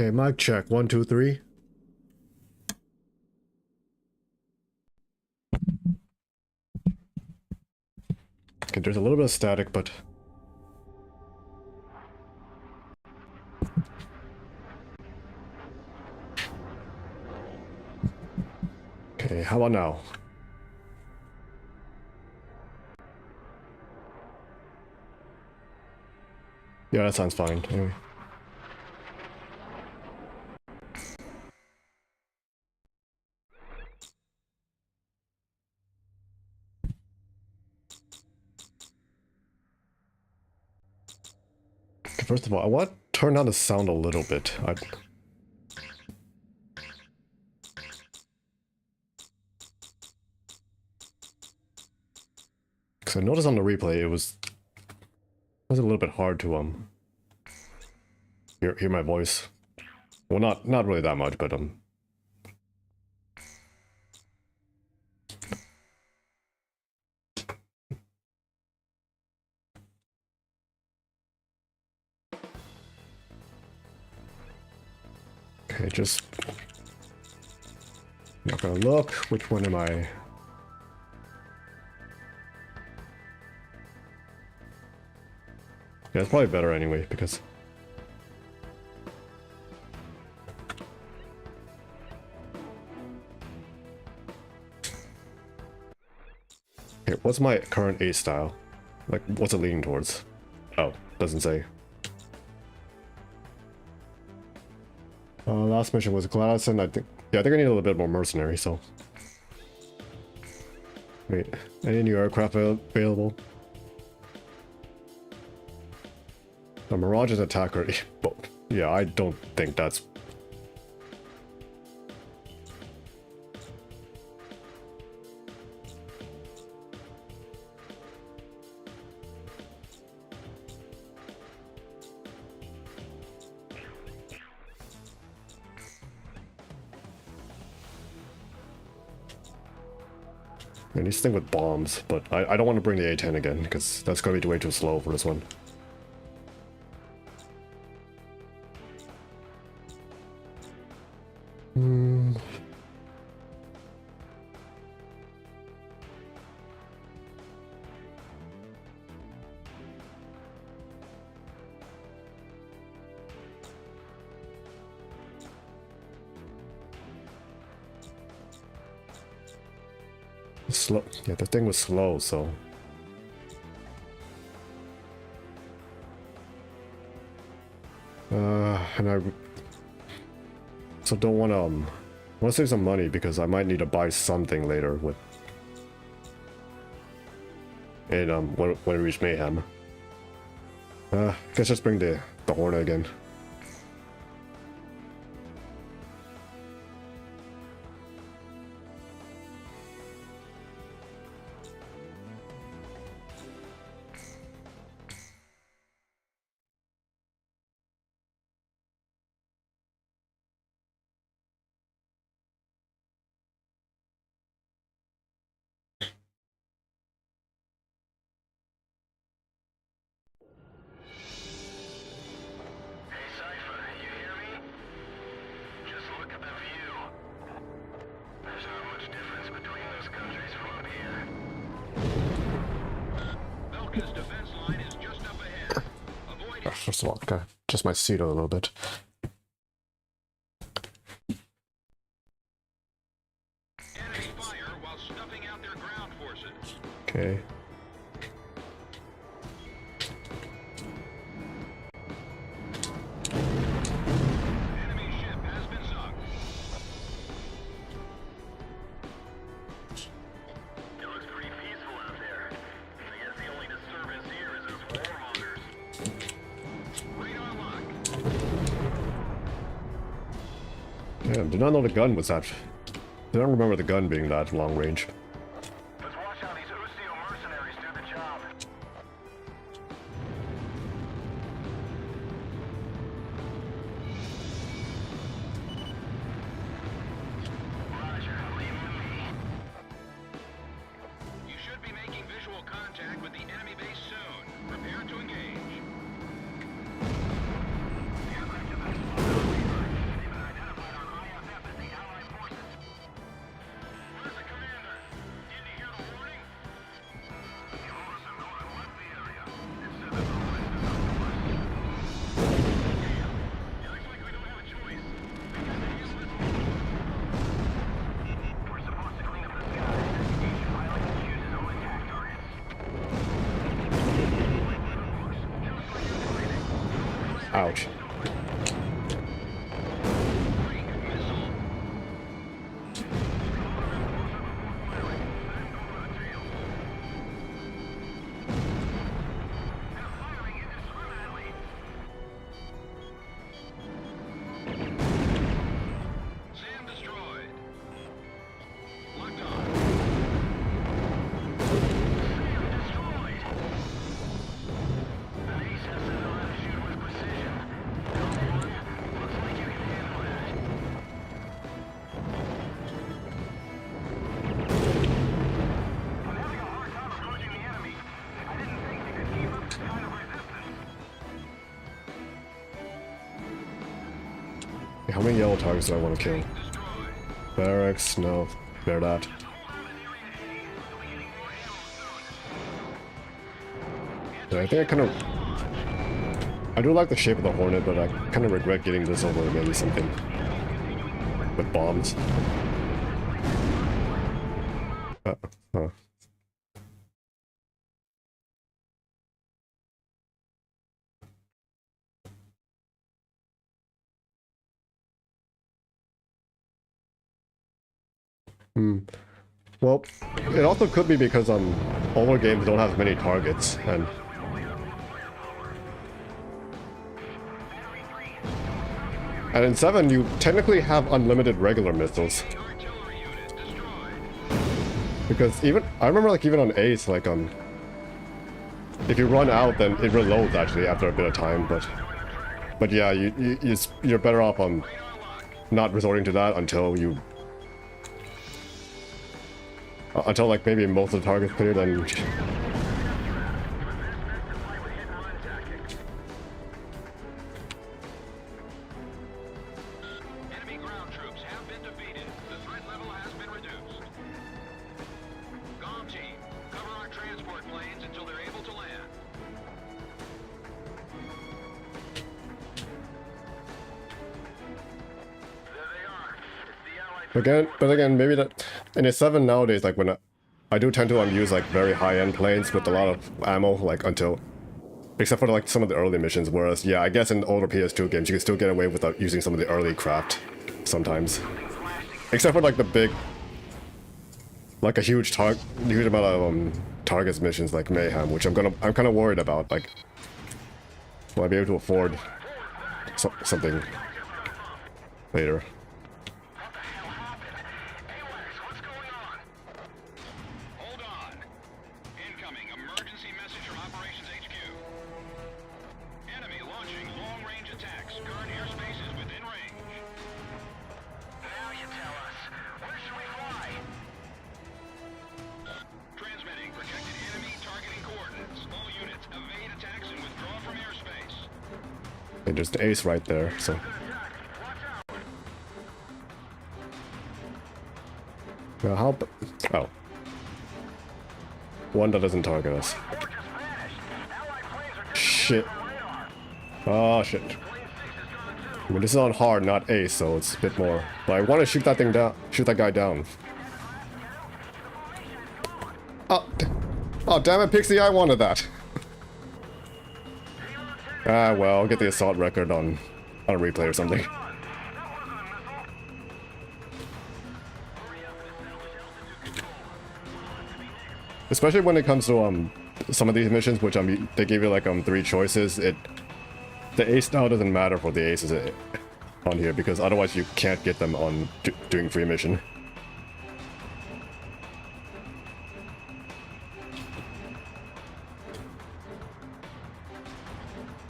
Okay, mic check. 1, 2, 3. Okay, there's a little bit of static, but... Okay, how about now? Yeah, that sounds fine. Anyway. Okay, first of all, I want to turn down the sound a little bit. Because I noticed on the replay it was a little bit hard to hear my voice. Well, not really that much, but okay, just not gonna look. Which one am I? Yeah, it's probably better anyway because. Okay, what's my current A style? Like, what's it leaning towards? Oh, doesn't say. Last mission was Glass, and I think I need a little bit more mercenary, so. Wait, any new aircraft available? The Mirage is attacker. But yeah, I don't think that's. I need to think with bombs, but I don't want to bring the A-10 again, because that's going to be way too slow for this one. Slow. Yeah, the thing was slow, so. And I so don't want to save some money because I might need to buy something later with. And when we reach Mayhem. Guess just bring the Hornet again. First of all, okay, just my seat a little bit. Enemy fire while snuffing out their ground forces. Okay. Enemy ship has been sunk. It looks pretty peaceful out there. I guess the only disturbance here is those warmongers. Radar lock. Yeah, did not know the gun was that. I don't remember the gun being that long range. Let's watch how these Usio mercenaries do the job. Roger, leave with me. You should be making visual contact with the enemy base soon. Prepare to engage. The aircraft have been spotted on radar. Ouch. Sam destroyed. Locked on. Sam destroyed. The ace has to know how to shoot with precision. Come on. Looks like you can handle that. I'm having a hard time approaching the enemy. I didn't think you could keep up this kind of resistance. How many yellow targets do I want to kill? Destroyed. Barracks, no. Bear that. Yeah, I think I kind of... I do like the shape of the Hornet, but I kind of regret getting this over maybe something with bombs. Huh. Well, it also could be because older games don't have as many targets, and in 7 you technically have unlimited regular missiles. Because I remember like even on Ace, like if you run out then it reloads actually after a bit of time, but yeah, you're better off on not resorting to that until like maybe most of the targets clear, then Enemy ground troops have been defeated. The threat level has been reduced. Comm team, cover our transport planes until they're able to land. There they are. It's the Allied but again, maybe that in a 7 nowadays, like when I do tend to use like very high-end planes with a lot of ammo, like except for like some of the early missions. Whereas, yeah, I guess in older PS2 games you can still get away without using some of the early craft sometimes, except for like the big, like a huge amount of targets missions like Mayhem, which I'm kind of worried about. Like, will I be able to afford something later? Hold on. Incoming emergency message from Operations HQ. Enemy launching long-range attacks. Current airspace is within range. Now you tell us. Where should we fly? Transmitting projected enemy targeting coordinates. All units evade attacks and withdraw from airspace. And there's the Ace right there, so... Now how... Oh. One that doesn't target us. Shit. Oh, shit. I mean, this is on hard, not Ace, so it's a bit more... But I want to shoot that thing down. Shoot that guy down. Oh, damn it, Pixie, I wanted that. Ah, well, I'll get the assault record on a replay or something. Especially when it comes to some of these missions, which they give you like 3 choices. The ace now doesn't matter for the aces on here, because otherwise you can't get them on doing free mission.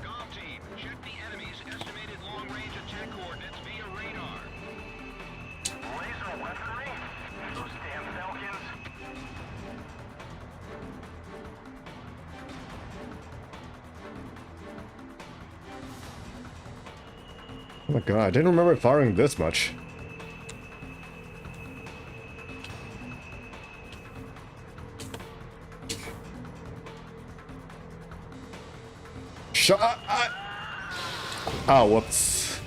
Comm team, check the enemy's estimated long-range attack coordinates via radar. Laser weaponry? Those damn Falcons. Oh my god, I didn't remember it firing this much. Shut up! Oh, whoops.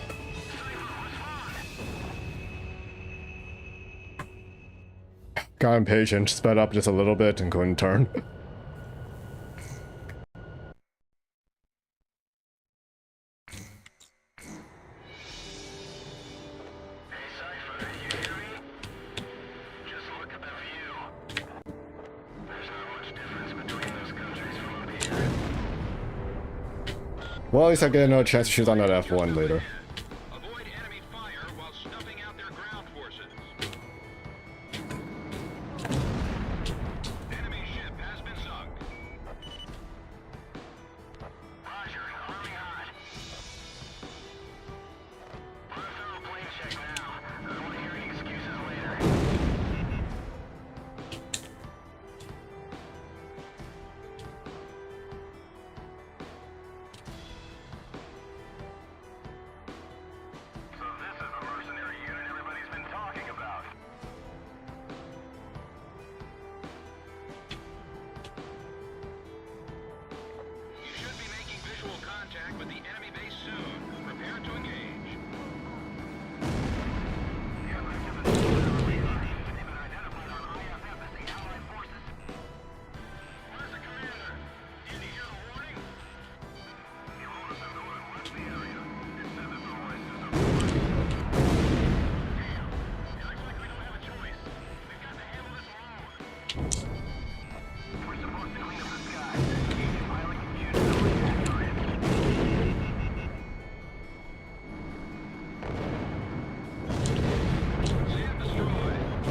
Got impatient, sped up just a little bit and couldn't turn. Well, at least I get another chance to shoot on that F1 later. Avoid enemy fire while snuffing out their ground forces. Enemy ship has been sunk. Roger, running hot. Run through a plane check now. I don't want to hear any excuses later. So this is the mercenary unit everybody's been talking about. You should be making visual contact with the enemy base soon. Prepare to engage. They've been identified on IFF as the Allied forces. Where's the commander? Did you hear the warning? He wrote us a note and left the area. It said that the hoist is up. Damn. It looks like we don't have a choice. We've got to handle this alone. We're supposed to clean up the sky. Engage pilot computer to attack our end. Stand destroyed. Allied fighters are attacking.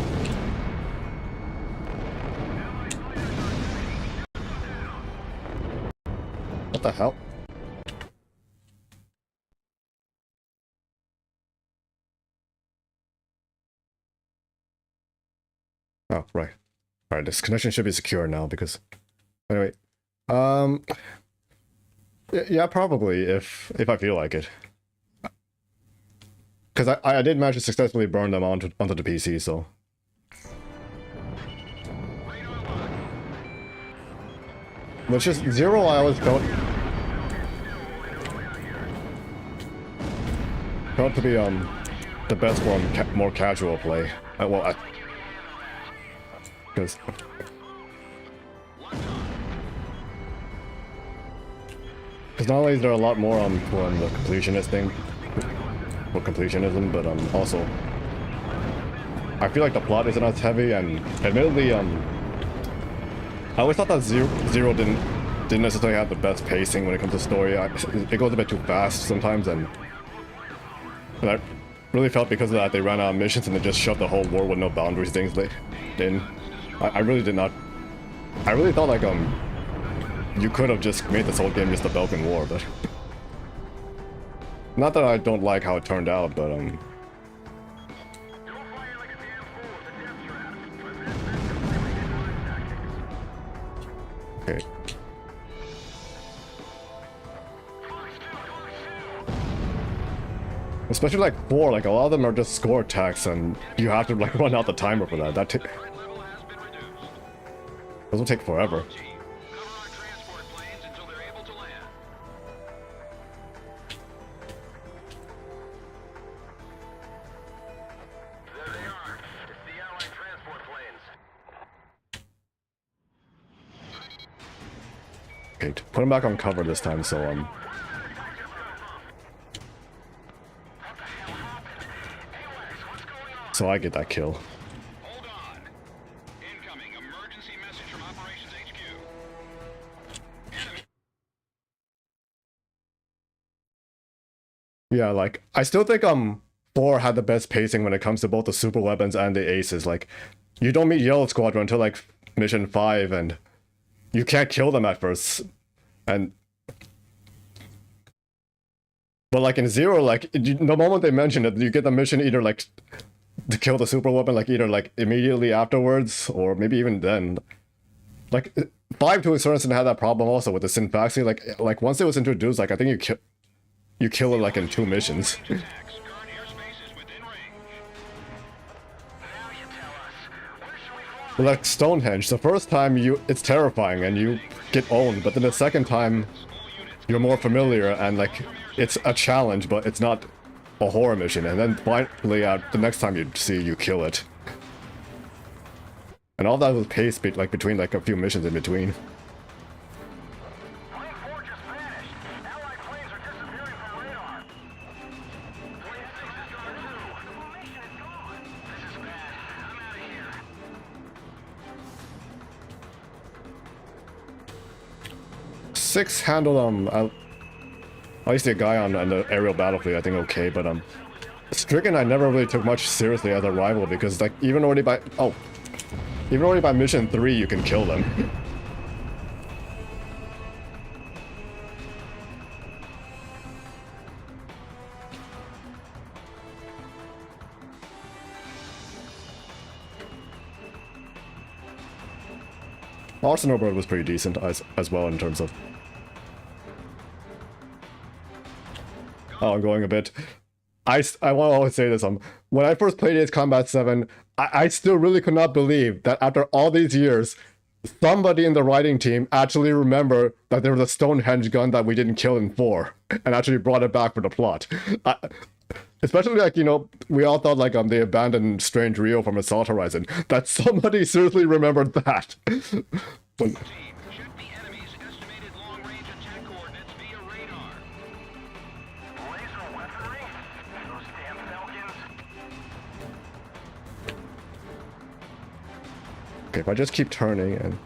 Shoot them down. What the hell? Oh, right. Alright, this connection should be secure now because... Anyway. Yeah, probably, if I feel like it. Because I did manage to successfully burn them onto the PC, so... Radar lock. Which is Zero, I always felt to be the best one, more casual play. Well, because not only is there a lot more on the completionist thing, or completionism, but also I feel like the plot isn't as heavy, and admittedly I always thought that Zero didn't necessarily have the best pacing when it comes to story. It goes a bit too fast sometimes, and I really felt because of that they ran out of missions and they just shoved the whole war with no boundaries things in. I really did not. I really thought like you could have just made this whole game just a Balkan War, but not that I don't like how it turned out, but Don't fire like a damn fool. It's a death trap. But that's completely different tactics. okay. Especially like 4, like a lot of them are just score attacks, and you have to like run out the timer for that. Threat level has been reduced. Those will take forever. Cover our transport planes until they're able to land. There they are. It's the Allied transport planes. Okay, put them back on cover this time, so so I get that kill. Hold on. Incoming emergency message from Operations HQ. Enemy. Yeah, like I still think 4 had the best pacing when it comes to both the super weapons and the aces. Like you don't meet Yellow Squadron until like mission 5, and you can't kill them at first. And but like in 0, like the moment they mention it, you get the mission either like to kill the super weapon, like either like immediately afterwards or maybe even then. Like 5 to a certain extent had that problem also with the Synfaxi. Like once it was introduced, like I think you kill it like in 2 missions. Attacks. Current airspace is within range. Now you tell us. Where should we fly? Like Stonehenge, the first time it's terrifying and you get owned, but then the second time you're more familiar and like it's a challenge, but it's not a horror mission, and then finally the next time you kill it. And all that was paced like between like a few missions in between. Plane 4 just vanished. Allied planes are disappearing from radar. Plane 6 is gone too. The formation is gone. This is bad. I'm out of here. 6 handled I used to see a guy on the aerial battlefield, I think okay, but Stricken I never really took much seriously as a rival because like even already by mission 3 you can kill them. Our Snowbird was pretty decent as well in terms of... Oh, I'm going a bit... I want to always say this, when I first played Ace Combat 7, I still really could not believe that after all these years, somebody in the writing team actually remembered that there was a Stonehenge gun that we didn't kill in 4, and actually brought it back for the plot. Especially like, you know, we all thought like they abandoned Strange Rio from Assault Horizon, that somebody seriously remembered that. When, Shoot the enemy's estimated long-range attack coordinates via radar. Laser weaponry? Those damn Falcons. okay, if I just keep turning and...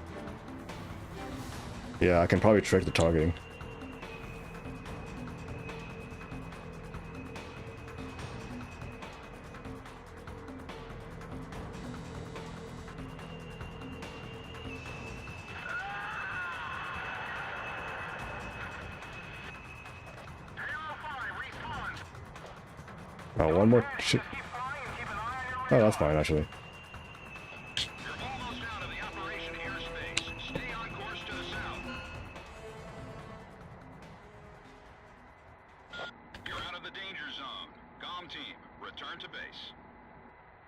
Yeah, I can probably trick the targeting. Oh, one more shit. Oh, that's fine, actually. You're almost out of the operation airspace. Stay on course to the south. You're out of the danger zone. Comm team, return to base.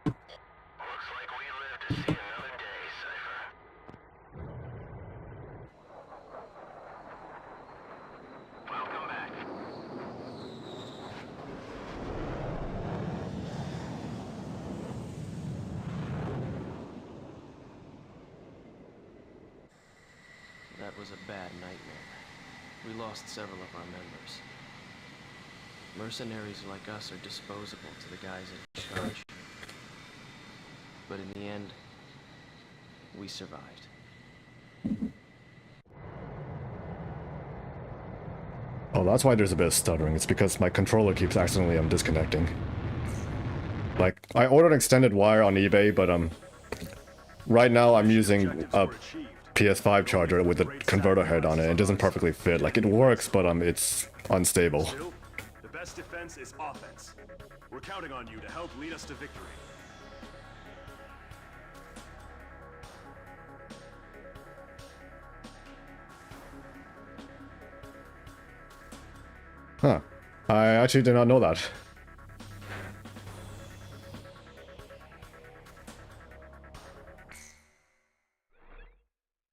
Looks like we live to see another day, Cypher. Welcome back. That was a bad nightmare. We lost several of our members. Mercenaries like us are disposable to the guys in charge. But in the end, we survived. Oh, that's why there's a bit of stuttering. It's because my controller keeps accidentally disconnecting. Like, I ordered an extended wire on eBay, but right now I'm using a PS5 charger with a converter head on it. It doesn't perfectly fit. Like, it works, but it's unstable. Still, the best defense is offense. We're counting on you to help lead us to victory. Huh. I actually did not know that.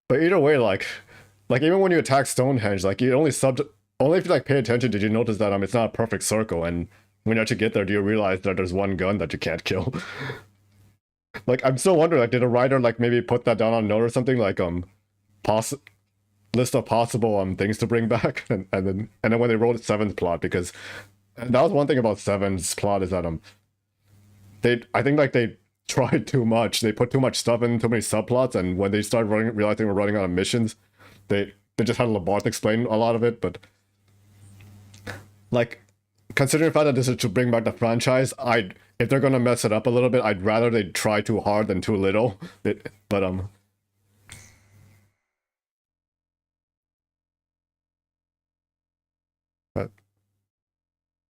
But either way, like even when you attack Stonehenge, like you only if you like pay attention did you notice that it's not a perfect circle, and when you actually get there, do you realize that there's one gun that you can't kill? Like I'm still wondering, like did a writer like maybe put that down on a note or something, like list of possible things to bring back, and then when they wrote Seven's plot, because that was one thing about Seven's plot is that I think like they tried too much. They put too much stuff in, too many subplots, and when they started realizing we're running out of missions, they just had Labarth explain a lot of it. But like considering the fact that this is to bring back the franchise, if they're gonna mess it up a little bit, I'd rather they try too hard than too little.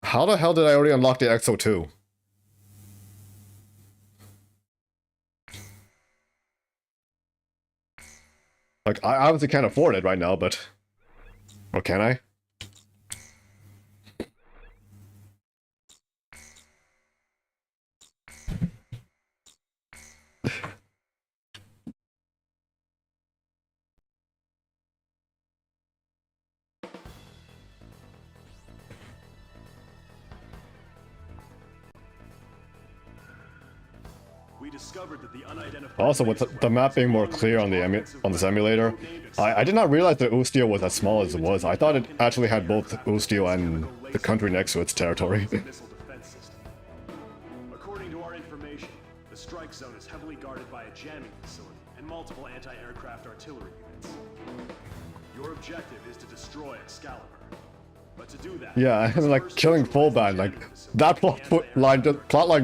How the hell did I already unlock the XO2? Like, I obviously can't afford it right now, but... Or can I? We discovered that the unidentified Also, with the map being more clear on the simulator, I did not realize that Ustio was as small as it was. I thought it actually had both Ustio and the country next to its territory. missile defense system. According to our information, the strike zone is heavily guarded by a jamming facility and multiple anti-aircraft artillery units. Your objective is to destroy Excalibur. But to do that. Yeah, and like killing full band, like that plot line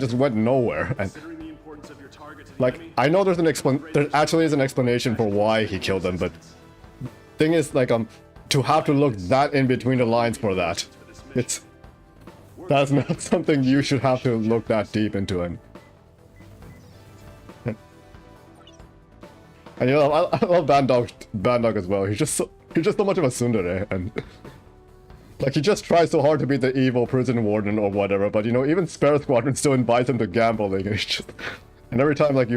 just went nowhere. And Considering the importance of your target to the like enemy, I know there actually is an explanation for why he killed them, but thing is like to have to look that in between the lines for that, that's not something you should have to look that deep into. And you know, I love Bandog as well. He's just so much of a tsundere, and like he just tries so hard to be the evil prison warden or whatever. But you know, even Spare Squadron still invites him to gambling. And, and every time like he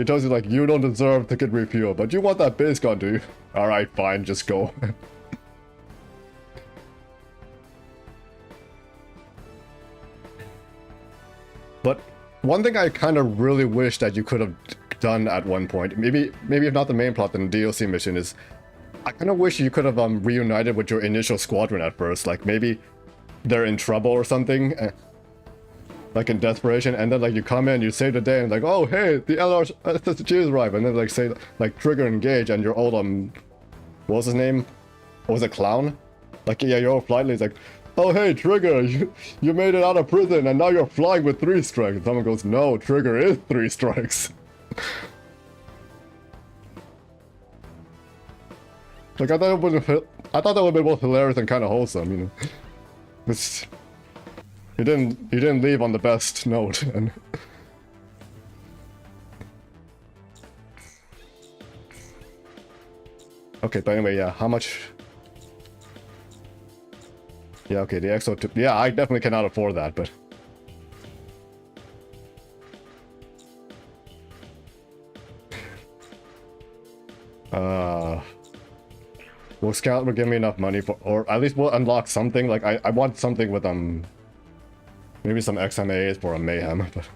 tells you like you don't deserve to get refuel, but you want that base gun, do you? All right, fine, just go. But one thing I kind of really wish that you could have done at one point, maybe if not the main plot, then the DLC mission, is I kind of wish you could have reunited with your initial squadron at first. Like maybe they're in trouble or something, like in desperation, and then like you come in, you save the day, and like, oh hey, the LRSG is arrived, and then like say like trigger engage, and your old what was his name? What was it, Clown? Like yeah, your old flight lead's like, oh hey Trigger, you made it out of prison and now you're flying with 3 strikes. And someone goes, no, Trigger is 3 strikes. Like I thought that would have been both hilarious and kind of wholesome, you know. He didn't leave on the best note. And okay, but anyway, yeah, how much? Yeah, okay, the EXO 2. Yeah, I definitely cannot afford that, but will Excalibur give me enough money for, or at least we'll unlock something? Like I want something with maybe some XMAs for a mayhem, but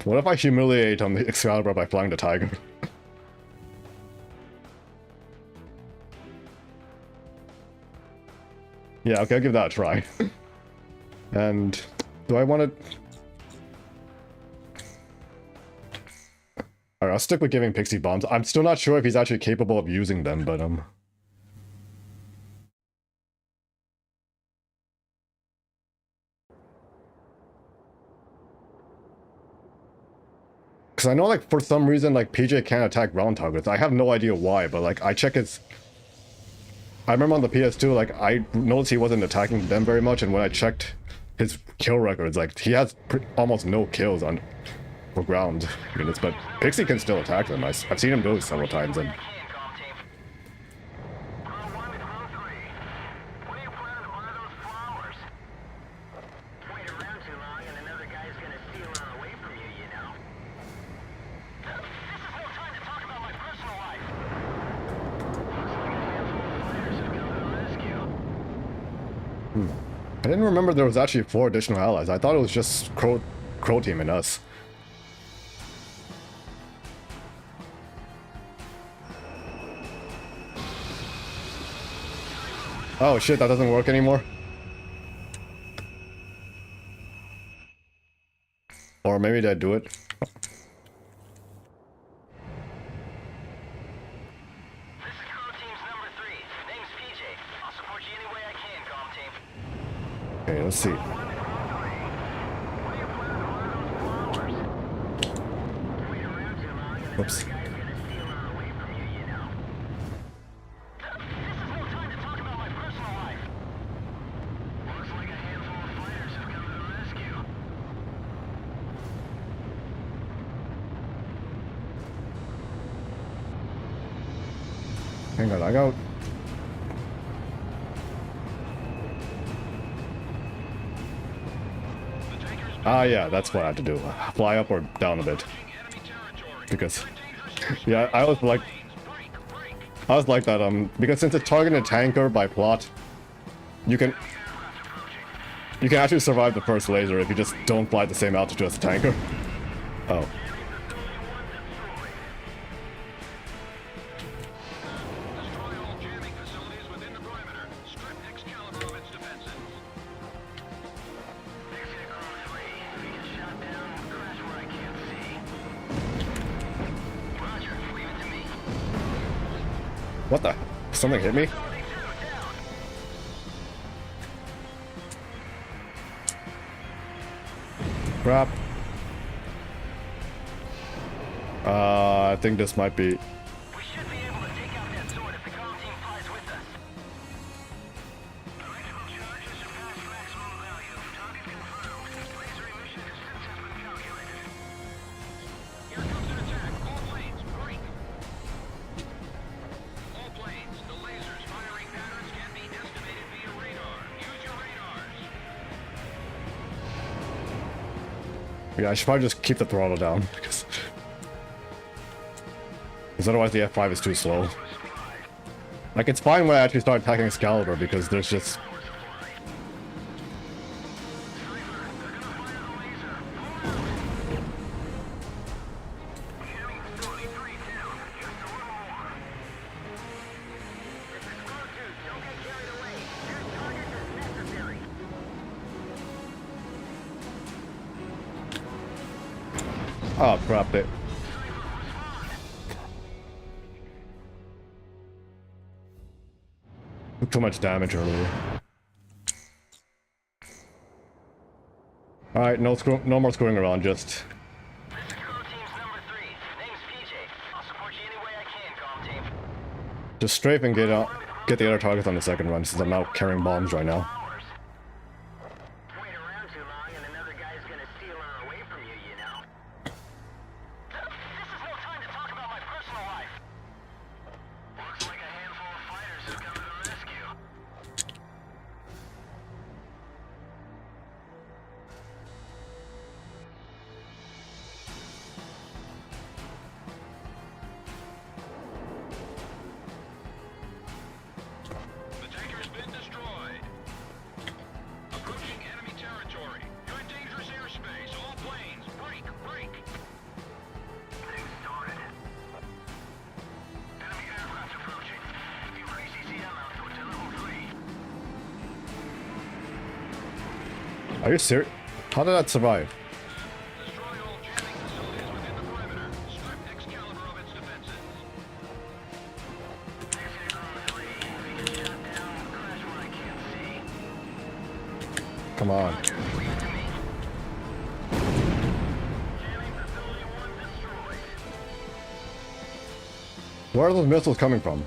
what if I humiliate the Excalibur by flying the Tiger? Yeah, okay, I'll give that a try. And do I want to? Alright, I'll stick with giving Pixie Bombs. I'm still not sure if he's actually capable of using them, but because I know, like, for some reason, like, PJ can't attack ground targets. I have no idea why, but, like, I check his... I remember on the PS2, like, I noticed he wasn't attacking them very much, and when I checked his kill records, like, he has almost no kills for ground units, but Pixie can still attack them. I've seen him do it several times, and... I didn't remember there was actually 4 additional allies. I thought it was just Crow Team and us. Oh shit, that doesn't work anymore. Or maybe they do it. Okay, let's see. Whoops. Hang on, I got... Ah, yeah, that's what I had to do. Fly up or down a bit. Because, yeah, I was like that, because since it's targeting a tanker by plot, you can actually survive the first laser if you just don't fly at the same altitude as the tanker. Oh. What the? Something hit me? Crap. I think this might be... We should be able to take out that sword if the comm team flies with us. Electrical charges surpass maximum value. Target confirmed. Laser emission distance has been calculated. Here comes an attack. All planes, break. All planes, the lasers firing patterns can be estimated via radar. Use your radars. Yeah, I should probably just keep the throttle down, because otherwise the F5 is too slow. Like, it's fine when I actually start attacking Excalibur, because there's just... Oh, crap, it. Took too much damage earlier. Alright, no more screwing around, just... This is crew team's number 3. Name's PJ. I'll support you any way I can, comm team. Just strafe and get the other targets on the second run, since I'm not carrying bombs right now. Wait around too long and another guy's gonna steal her away from you, you know? This is no time to talk about my personal life. Looks like a handful of fighters have come to the rescue. The tanker's been destroyed. Approaching enemy territory. You're in dangerous airspace. All planes, break, break. Things started. Enemy aircraft approaching. Increase ECM output to level 3. Are you serious? How did that survive? Destroy all jamming facilities within the perimeter. Strip Excalibur of its defenses. Shut down. Crash where I can't see. Come on. Jamming facility 1 destroyed. Where are those missiles coming from?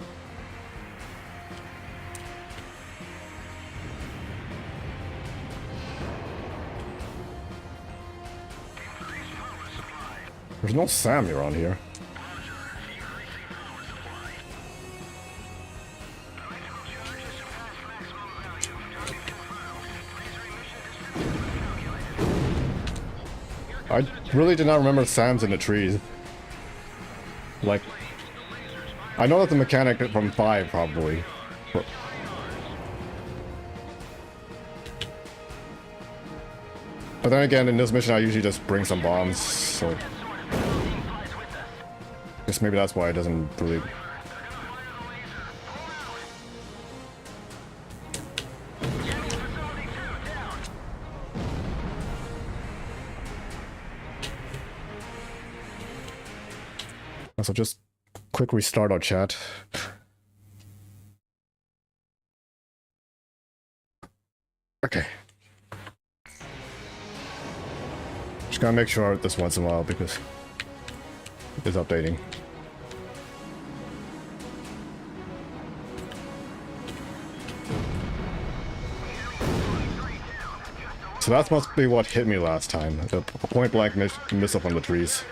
Increased power supply. There's no Sammy around here. Increasing power supply. Electrical charges surpass maximum value. Target confirmed. Laser emission distance has been calculated. I really did not remember Sam's in the trees. Like, I know that's a mechanic from 5, probably. But then again, in this mission, I usually just bring some bombs, so... Guess maybe that's why it doesn't really... So just quick restart our chat. Okay. Just gotta make sure this once in a while because it's updating. So that must be what hit me last time. The point blank missile from the trees.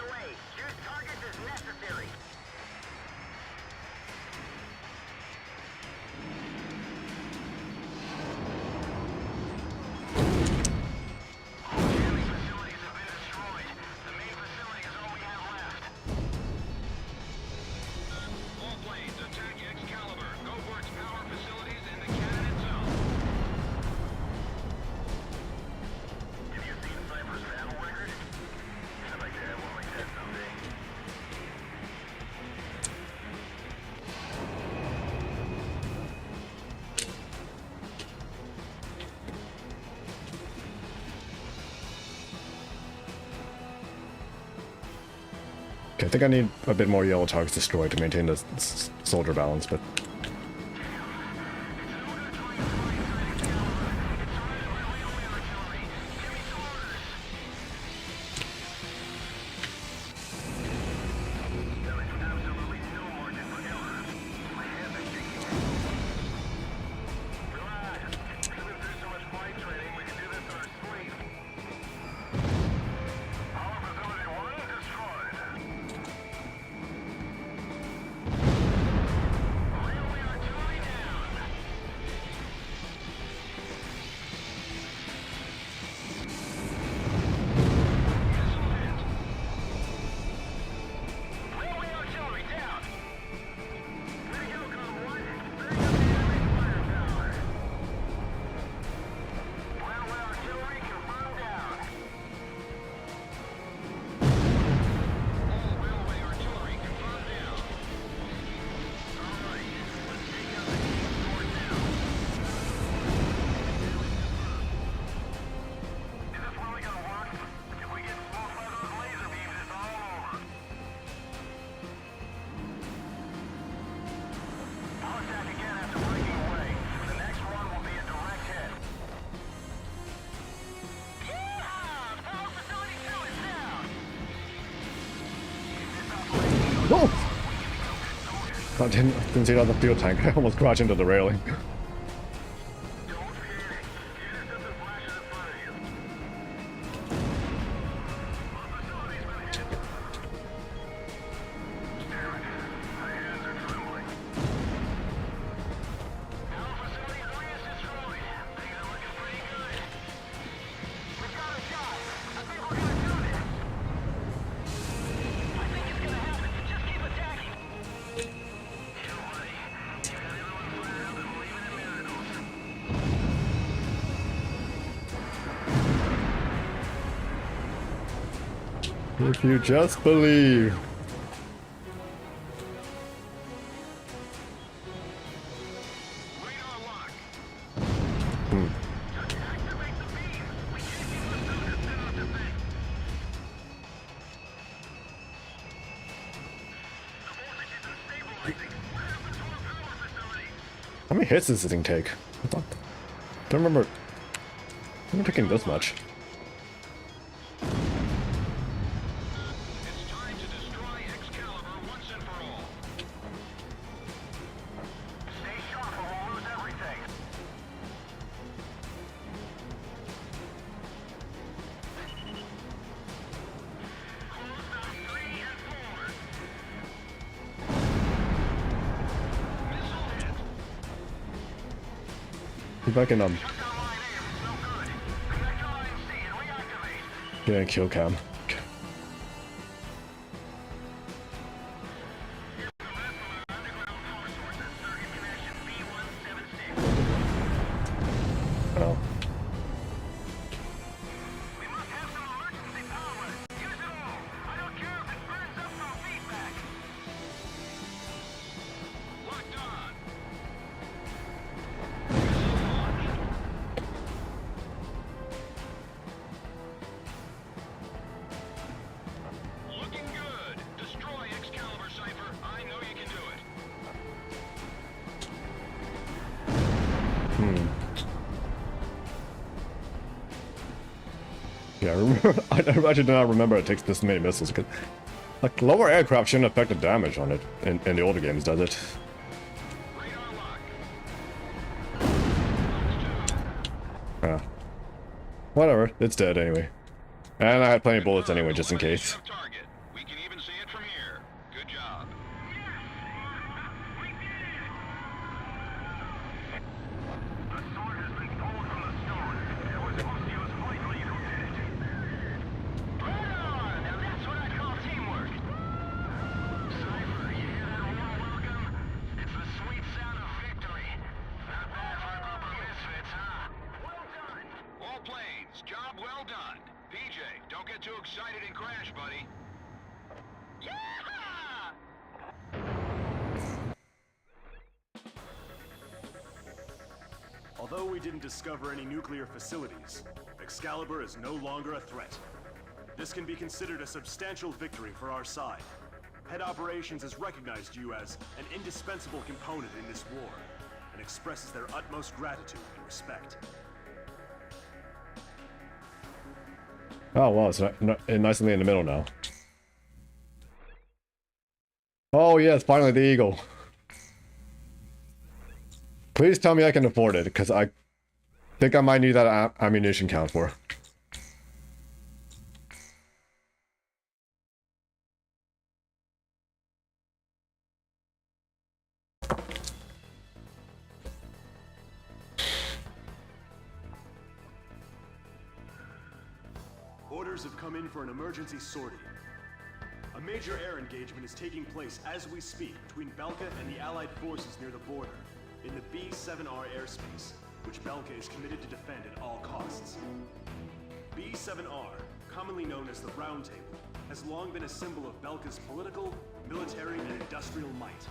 Okay, I think I need a bit more yellow targets destroyed to maintain the soldier balance, but No! I didn't see it on the fuel tank. I almost crashed into the railing. If you just believe. How many hits does this thing take? Don't remember. I'm taking this much. It's time to destroy Excalibur once and for all. Stay sharp or we'll lose everything. Close down 3 and 4. Missile hit. If I can Shut down line A was no good. Connect to line C and reactivate. get a kill cam. Oh. We must have some emergency power. Use it all. I don't care if it burns up some feedback. Locked on. Missile launched. Looking good. Destroy Excalibur, Cypher. I know you can do it. Yeah, I remember. I actually do not remember it takes this many missiles. Cause, like, lower aircraft shouldn't affect the damage on it in the older games, does it? Radar lock. Yeah. Whatever, it's dead anyway. And I had plenty of bullets anyway, just in case. Target. We can even see it from here. Good job. The sword has been pulled from the stone. It was supposed to use Playful, you did it. Right on! Now that's what I call teamwork. Cypher, you hear that warm welcome? It's the sweet sound of victory. Not bad for a group of misfits, huh? Well done! All planes, job well done. PJ, don't get too excited and crash, buddy. Yeah! Although we didn't discover any nuclear facilities, Excalibur is no longer a threat. This can be considered a substantial victory for our side. Head Operations has recognized you as an indispensable component in this war, and expresses their utmost gratitude and respect. Oh wow, it's nicely in the middle now. Oh yes, finally the Eagle. Please tell me I can afford it, because I think I might need that ammunition count for. Orders have come in for an emergency sortie. A major air engagement is taking place as we speak between Belka and the Allied forces near the border, in the B-7R airspace, which Belka is committed to defend at all costs. B-7R, commonly known as the Round Table, has long been a symbol of Belka's political, military, and industrial might.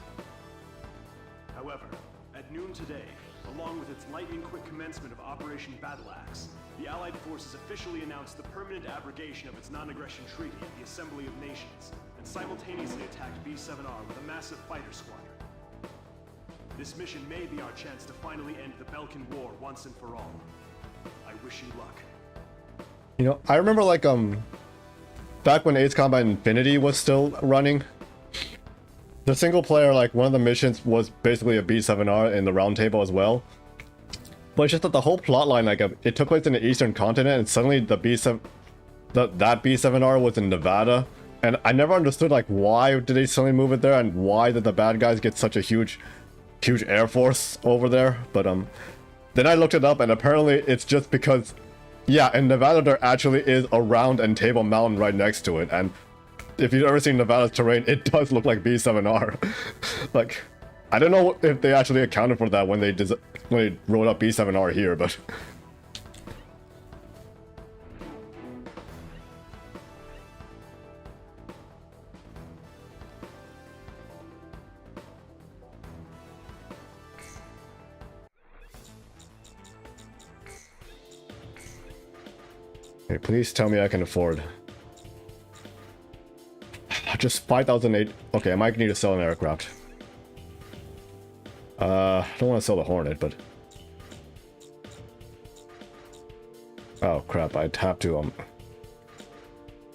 However, at noon today, along with its lightning-quick commencement of Operation Battle Axe, the Allied forces officially announced the permanent abrogation of its non-aggression treaty at the Assembly of Nations, and simultaneously attacked B-7R with a massive fighter squadron. This mission may be our chance to finally end the Belkan War once and for all. I wish you luck. You know, I remember like back when Ace Combat Infinity was still running, the single player, like one of the missions was basically a B7R in the round table as well. But it's just that the whole plot line, like it took place in the Eastern continent, and suddenly the that B7R was in Nevada. And I never understood like why did they suddenly move it there, and why did the bad guys get such a huge air force over there. But then I looked it up, and apparently it's just because, yeah, in Nevada there actually is a round and table mountain right next to it, and if you've ever seen Nevada's terrain, it does look like B7R. Like, I don't know if they actually accounted for that when they wrote up B7R here, but hey, please tell me I can afford. Just 5,008. Okay, I might need to sell an aircraft. I don't want to sell the Hornet, but oh crap, I'd have to I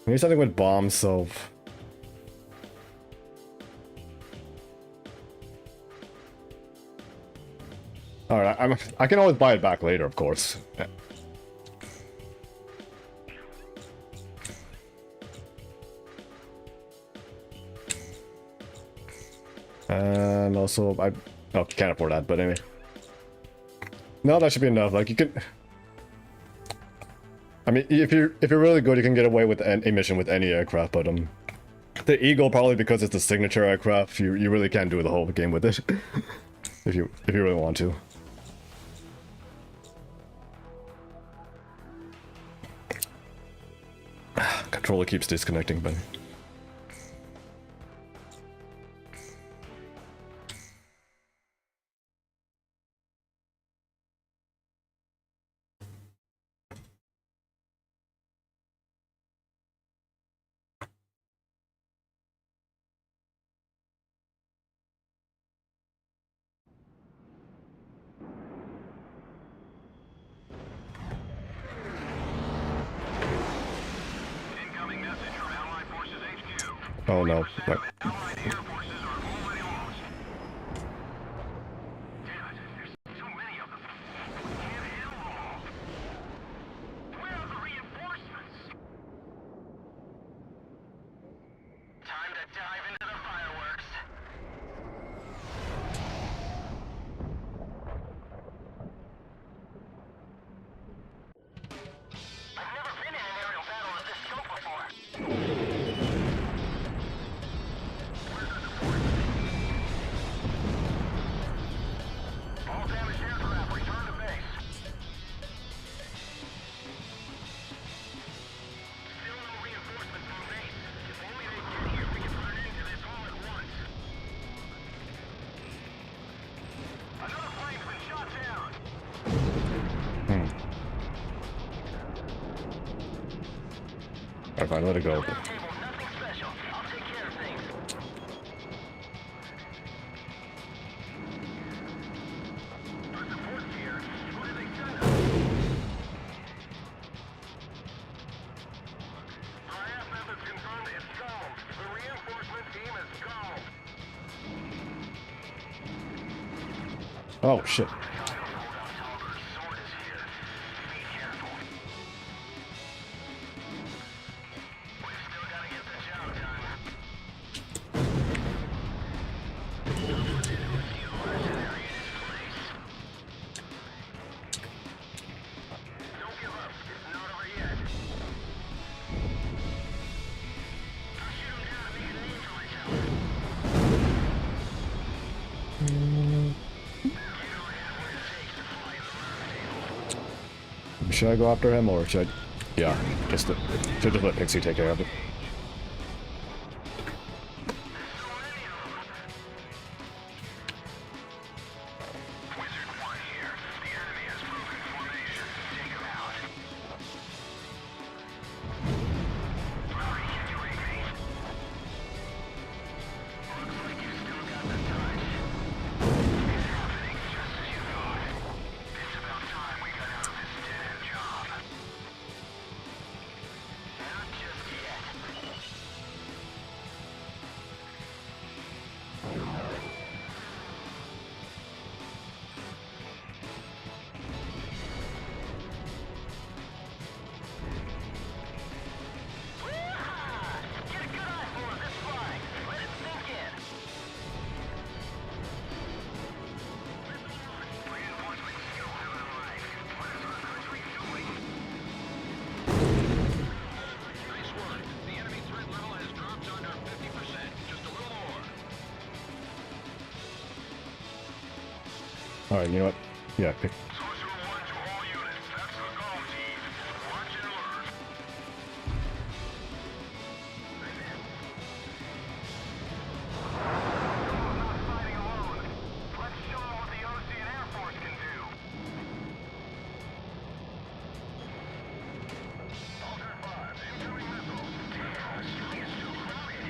need something with bombs, so all right, I can always buy it back later, of course. Yeah. And also, I can't afford that, but anyway. No, that should be enough. Like, you can... I mean, if you're really good, you can get away with a mission with any aircraft, but the Eagle, probably because it's the signature aircraft, you really can't do the whole game with it. if you really want to. Controller keeps disconnecting, but... Incoming message from Allied Forces HQ. Oh no. Right. Allied air forces are already lost. Damn it, there's too many of them. We can't handle them all. Where are the reinforcements? Time to dive into the fireworks. I've never been in an aerial battle of this scope before. All damaged aircraft return to base. Still no reinforcements on base. If only they get here, we can put an end to this all at once. Another plane's been shot down. Alright, fine, let it go. Table, nothing special. I'll take care of things. Our support's here. Who did they send us? IF methods confirmed it's stalled. The reinforcement team is stalled. Oh shit. Hold on, Talbot. Sword is here. Be careful. We've still got to get the job done. Mercenary in his place. Don't give up. It's not over yet. I'll shoot him down and make a name for myself. You don't have what it takes to fly the round table. Should I go after him, or should I... Yeah, should just let Pixie take care of it. Wizard 1 here. The enemy has broken formation. Take him out. Murray, can you read me? Looks like you still got the touch. It's happening just as you thought. It's about time we got out of this dead-end job. Not just yet. Alright, you know what? Yeah, pick. Sorcerer 1 to all units. That's the call, tease. Watch and learn. Not fighting alone. Let's show them what the Ocean Air Force can do. Alter 5, incoming missiles. Damn, this thing is so crowded.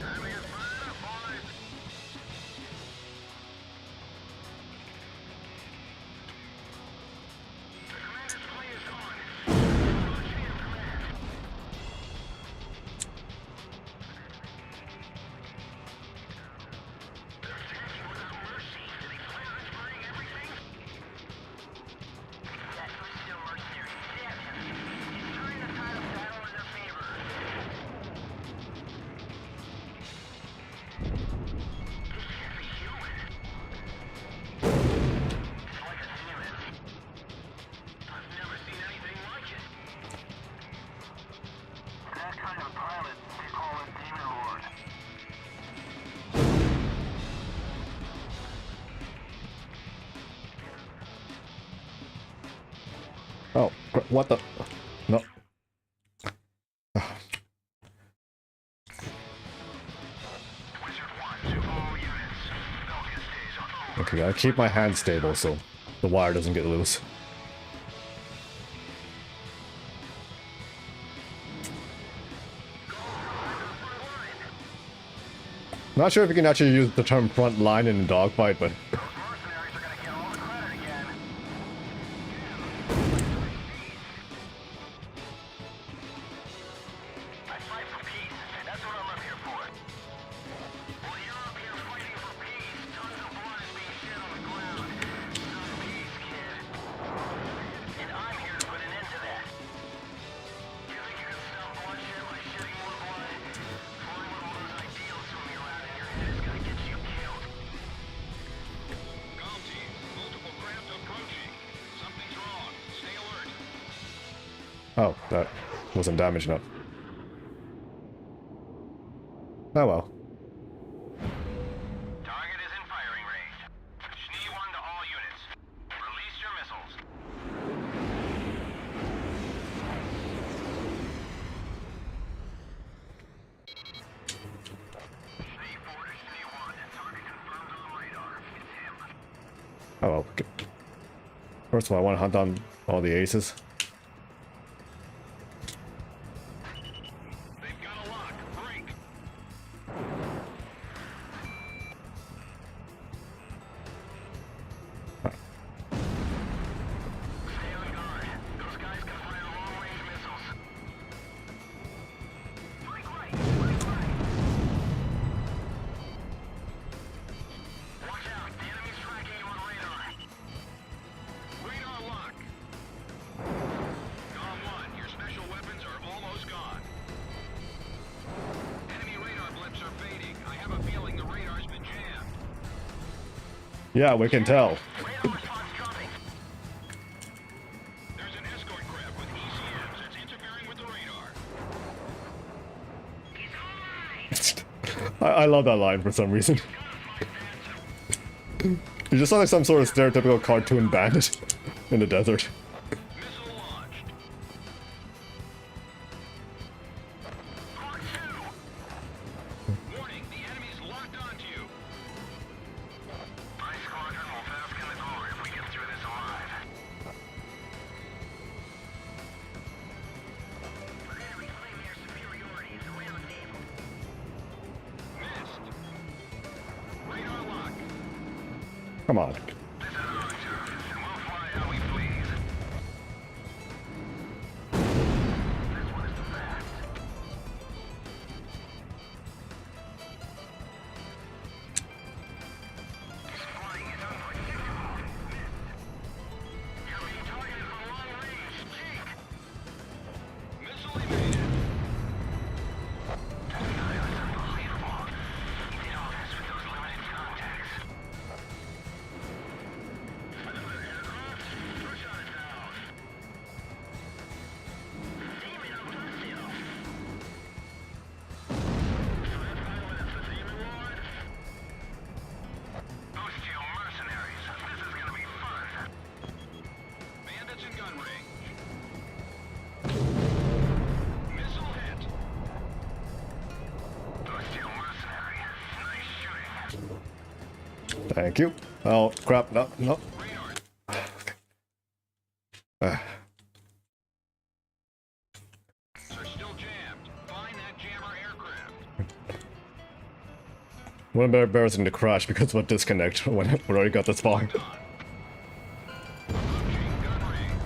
Enemy is firing up, boys. The commander's plane is gone. Launching in command. They're attacking without mercy. Do they plan on burning everything? That still mercenary. Damn him. He's turning the tide of battle in their favor. This can't be human. It's like a demon. I've never seen anything like it. That kind of pilot, they call it Demon Lord. Oh, what the? No. Wizard 1 to all units. Falcon stays on. Okay, gotta keep my hand stable so the wire doesn't get loose. Not sure if you can actually use the term front line in a dogfight, but Mercenaries are gonna get all the credit again. I fight for peace. That's what I'm up here for. While you're up here fighting for peace, tons of blood is being shed on the ground. Some peace, kid. And I'm here to put an end to that. You think you can stop bloodshed by shedding more blood? Flying with all those ideals swimming around in your head is gonna get you killed. Calm team. Multiple craft approaching. Something's wrong. Stay alert. oh, that wasn't damaged enough. Oh well. Target is in firing range. Schnee 1 to all units. Release your missiles. Schnee 4 to Schnee 1. Target confirmed on radar. It's him. Oh well. First of all, I want to hunt down all the aces. They've got a lock. Break. Stay on guard. Those guys can fire long-range missiles. Flank right. Flank right. Watch out. The enemy's tracking you on radar. Radar lock. Gone 1. Your special weapons are almost gone. Enemy radar blips are fading. I have a feeling the radar's been jammed. Yeah, we can tell. Radar response dropping. There's an escort craft with ECMs that's interfering with the radar. He's online! I love that line for some reason. You just sound like some sort of stereotypical cartoon bandit in the desert. Missile launched. Mark 2! Warning, the enemy's locked onto you. My squadron will bask in the glory if we get through this alive. We're gonna reclaim their superiority as a round table. Missed. Radar lock. Come on. This is our turf, and we'll fly how we please. This one is the fast. His flying is unpredictable. Missed. You're being targeted from long range. Jake! Missile evaded. That guy is unbelievable. He did all this with those limited contacts. Thank you. Oh, crap. No, no. Are still jammed. Find that jammer aircraft. Would have been embarrassing to crash because of a disconnect when we already got this far. Approaching gun range.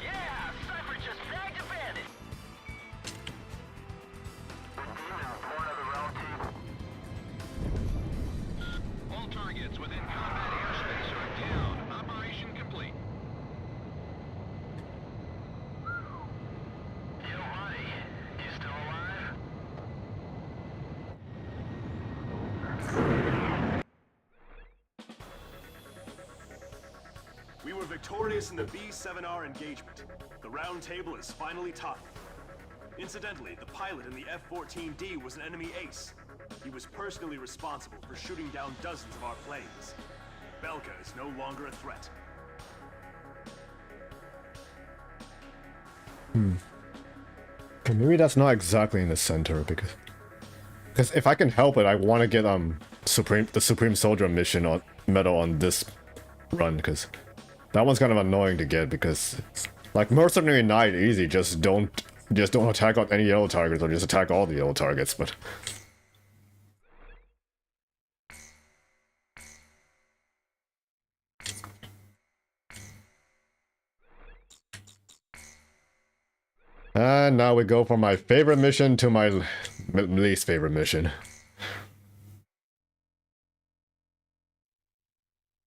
Yeah, Cypher just bagged a bandit. All targets within combat airspace are down. Operation complete. Yo, buddy. You still alive? We were victorious in the B-7R engagement. The round table is finally toppled. Incidentally, the pilot in the F-14D was an enemy ace. He was personally responsible for shooting down dozens of our planes. Belka is no longer a threat. Maybe that's not exactly in the center because if I can help it, I want to get the Supreme Soldier mission on medal on this run because that one's kind of annoying to get because like Mercenary Knight easy, just don't attack on any yellow targets or just attack all the yellow targets, but and now we go from my favorite mission to my least favorite mission.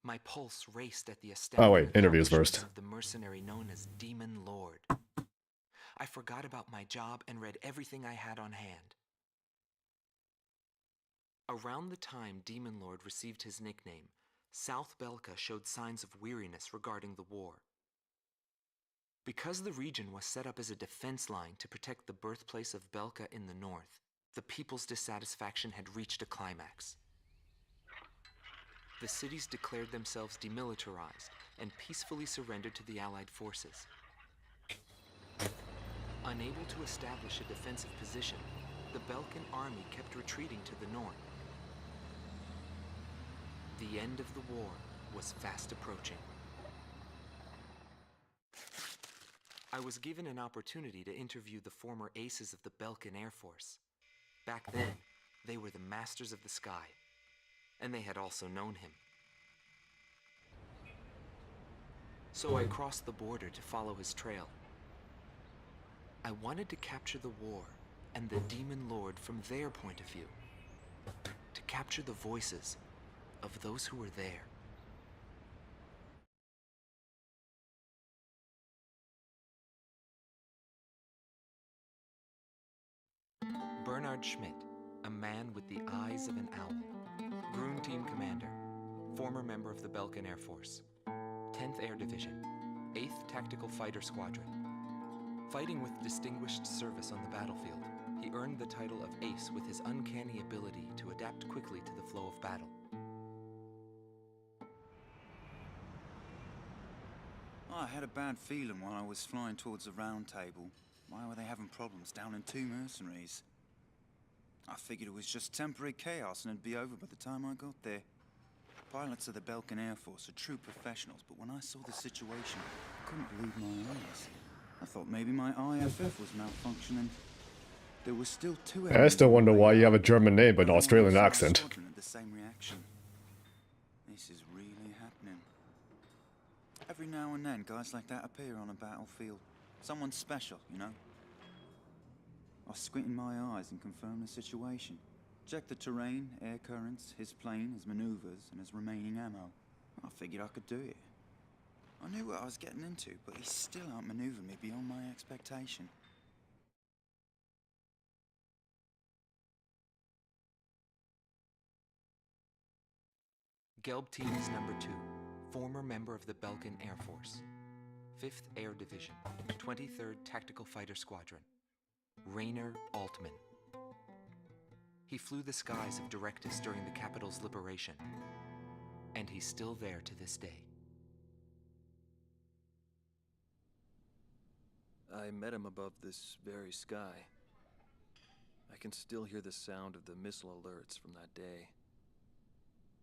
My pulse raced at the Oh astounding wait, interviews accomplishments first. of the mercenary known as Demon Lord. I forgot about my job and read everything I had on hand. Around the time Demon Lord received his nickname, South Belka showed signs of weariness regarding the war. Because the region was set up as a defense line to protect the birthplace of Belka in the north, the people's dissatisfaction had reached a climax. The cities declared themselves demilitarized and peacefully surrendered to the Allied forces. Unable to establish a defensive position, the Belkan army kept retreating to the north. The end of the war was fast approaching. I was given an opportunity to interview the former aces of the Belkan Air Force. Back then, they were the masters of the sky, and they had also known him. So I crossed the border to follow his trail. I wanted to capture the war and the Demon Lord from their point of view, to capture the voices of those who were there. Bernard Schmidt, a man with the eyes of an owl. Grun Team Commander, former member of the Belkan Air Force. 10th Air Division, 8th Tactical Fighter Squadron. Fighting with distinguished service on the battlefield, he earned the title of Ace with his uncanny ability to adapt quickly to the flow of battle. I had a bad feeling while I was flying towards the round table. Why were they having problems down in 2 mercenaries? I figured it was just temporary chaos and it'd be over by the time I got there. Pilots of the Belkan Air Force are true professionals, but when I saw the situation, I couldn't believe my eyes. I thought maybe my IFF was malfunctioning. There was still 2 I still wonder why you have a German name but an Australian accent. The same reaction. This is really happening. Every now and then, guys like that appear on a battlefield. Someone special, you know? I squint in my eyes and confirm the situation. Check the terrain, air currents, his plane, his maneuvers, and his remaining ammo. I figured I could do it. I knew what I was getting into, but he still outmaneuvered me beyond my expectation. Gelb Teams Number 2, former member of the Belkan Air Force. 5th Air Division, 23rd Tactical Fighter Squadron. Rainer Altman. He flew the skies of Directus during the capital's liberation, and he's still there to this day. I met him above this very sky. I can still hear the sound of the missile alerts from that day.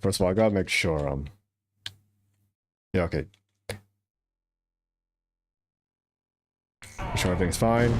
first of all, I gotta make sure, yeah, okay. Make sure everything's fine.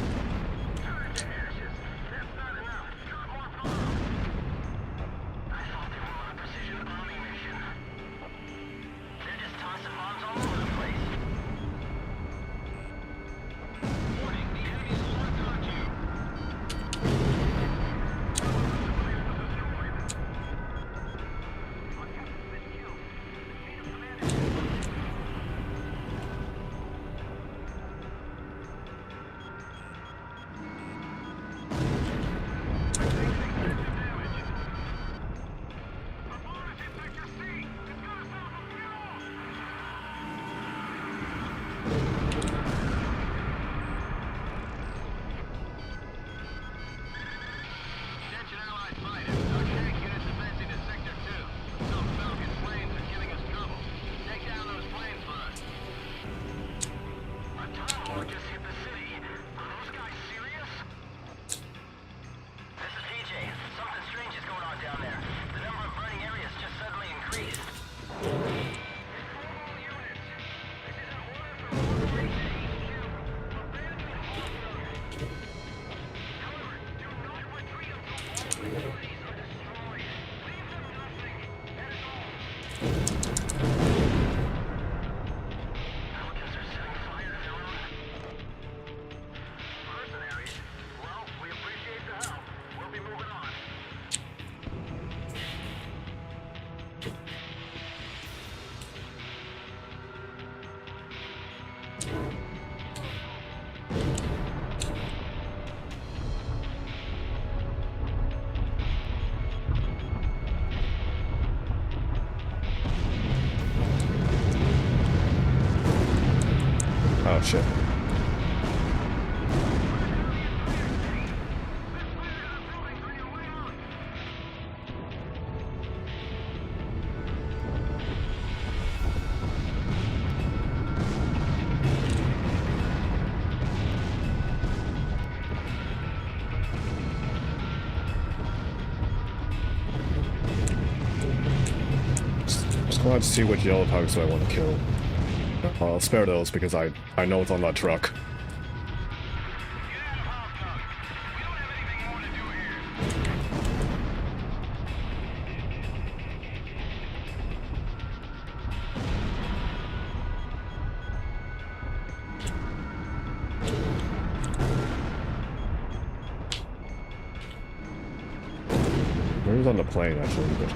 Oh shit. Just wanted to see which yellow pugs do I want to kill. I'll spare those because I know it's on that truck. Where's on the plane actually? But...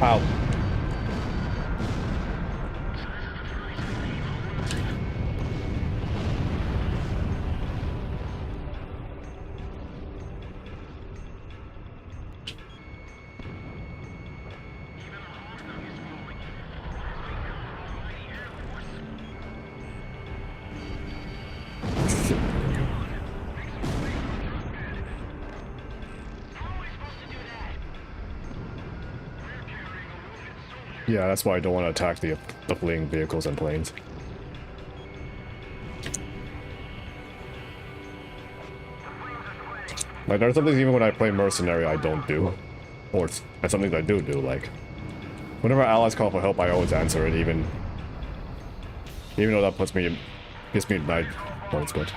Ow. Yeah, that's why I don't want to attack the fleeing vehicles and planes. Like, there's something even when I play Mercenary I don't do. Or it's something I do, like... Whenever allies call for help, I always answer it, even though that gives me night points, but...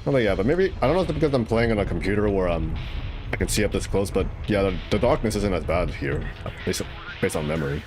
Oh yeah, but maybe, I don't know if it's because I'm playing on a computer where I can see up this close, but yeah, the darkness isn't as bad here, at least based on memory.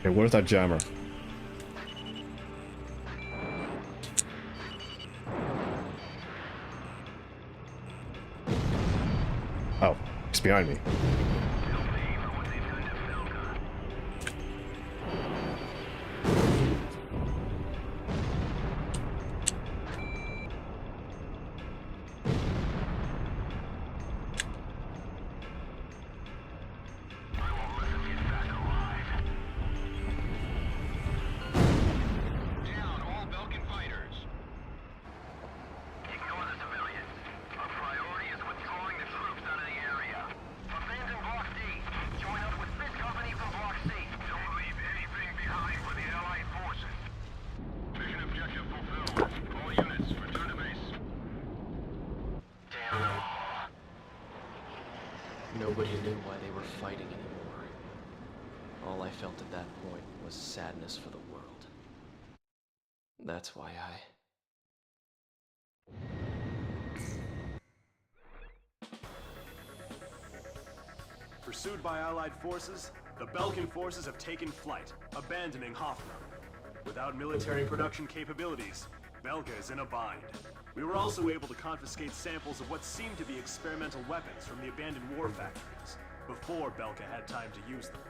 Hey, where's that jammer? Oh, it's behind me. Down all Belkin fighters. Ignore the civilians. Our priority is withdrawing the troops out of the area. Abandon Block D. Join up with this company from Block C. Don't leave anything behind for the Allied forces. Mission objective fulfilled. All units, return to base. Damn them all. Nobody knew why they were fighting anymore. All I felt at that point was sadness for the world. That's why Pursued by Allied forces, the Belkin forces have taken flight, abandoning Hoffman. Without military production capabilities, Belka is in a bind. We were also able to confiscate samples of what seemed to be experimental weapons from the abandoned war factories, before Belka had time to use them.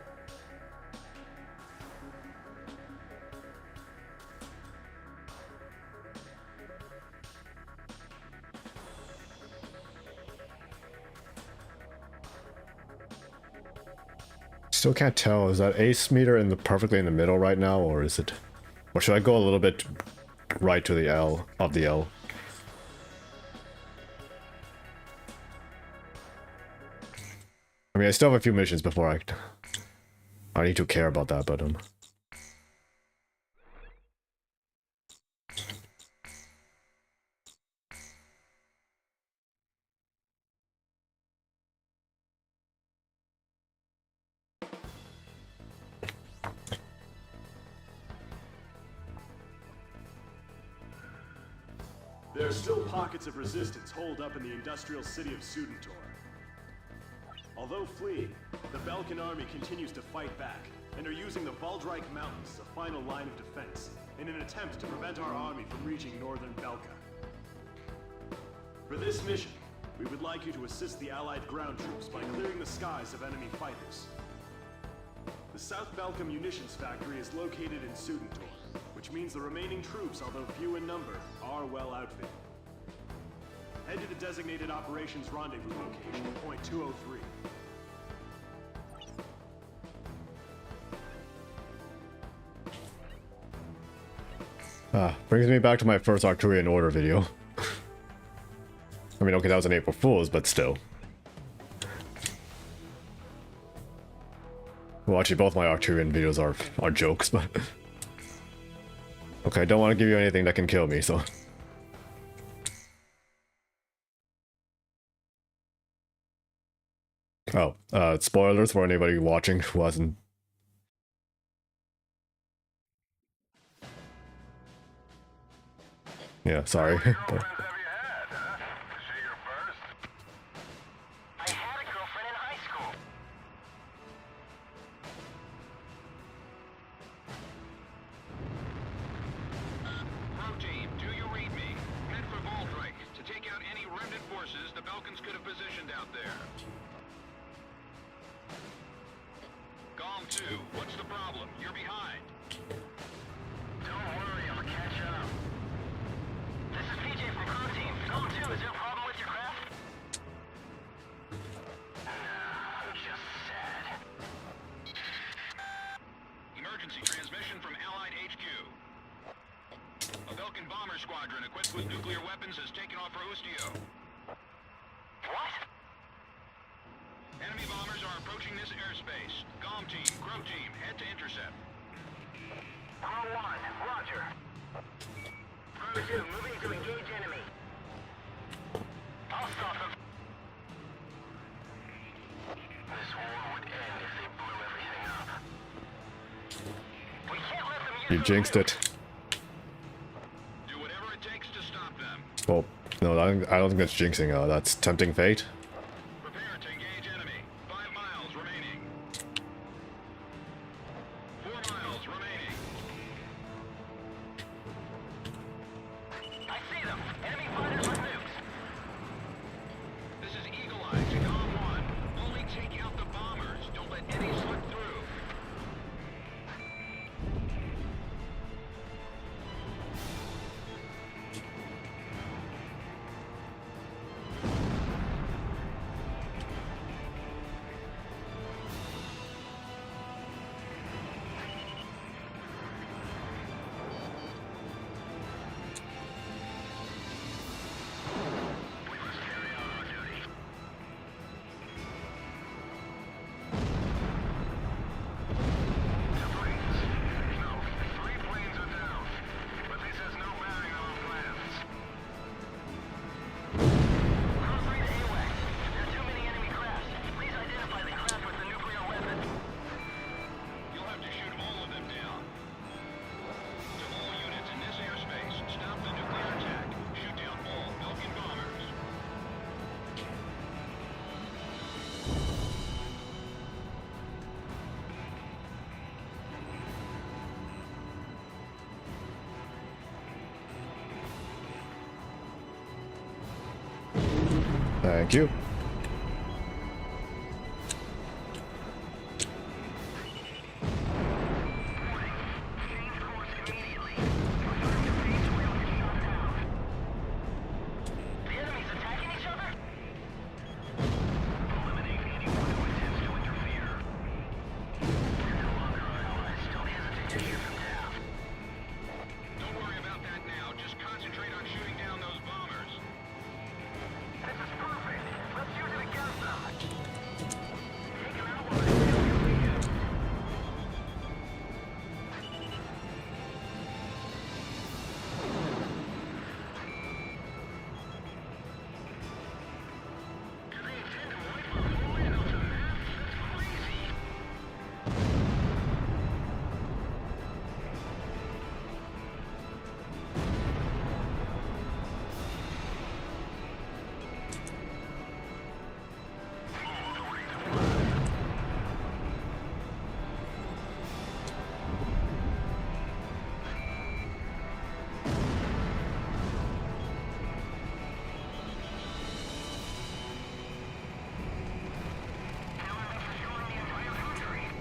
Still can't tell. Is that ace meter in the perfectly in the middle right now, or is it? Or should I go a little bit right to the L of the L? I mean, I still have a few missions before I need to care about that, but There are still pockets of resistance holed up in the industrial city of Sudentor. Although fleeing, the Belkan army continues to fight back, and are using the Valdreich Mountains as a final line of defense, in an attempt to prevent our army from reaching northern Belka. For this mission, we would like you to assist the Allied ground troops by clearing the skies of enemy fighters. The South Belka munitions factory is located in Sudentor, which means the remaining troops, although few in number, are well outfitted. Head to the designated operations rendezvous location, point 203. brings me back to my first Arcturian Order video. I mean, okay, that was an April Fool's, but still. Well, actually, both my Arcturian videos are jokes, but... Okay, I don't want to give you anything that can kill me, so... Oh, spoilers for anybody watching who hasn't... Yeah, sorry. Have you had, huh? Is she your first? I had a girlfriend in high school. Road team, do you read me? Head for Valdreich to take out any remnant forces the Belkans could have positioned out there. Gom 2, what's the problem? You're behind. Don't worry, I'll catch up. This is PJ from Crew Team. Gom 2, is there a problem with your craft? No, I'm just sad. Emergency transmission from Allied HQ. A Belkan bomber squadron equipped with nuclear weapons has taken off for Ustio. What? Enemy bombers are approaching this airspace. Gom team, Crow team, head to intercept. Crow 1, roger. Crow 2, moving to engage enemy. I'll stop them. This war would end if they blew everything up. We can't let them use You jinxed it. Do whatever it takes to stop them. Well, no, I don't think that's jinxing. That's tempting fate. Prepare to engage enemy. 5 miles remaining. 4 miles Thank you. Don't worry about that now. Just concentrate on shooting down those bombers. This is perfect. Let's use it against them. Take them out while they're still used. Do they intend to wipe our whole land off the map? That's crazy.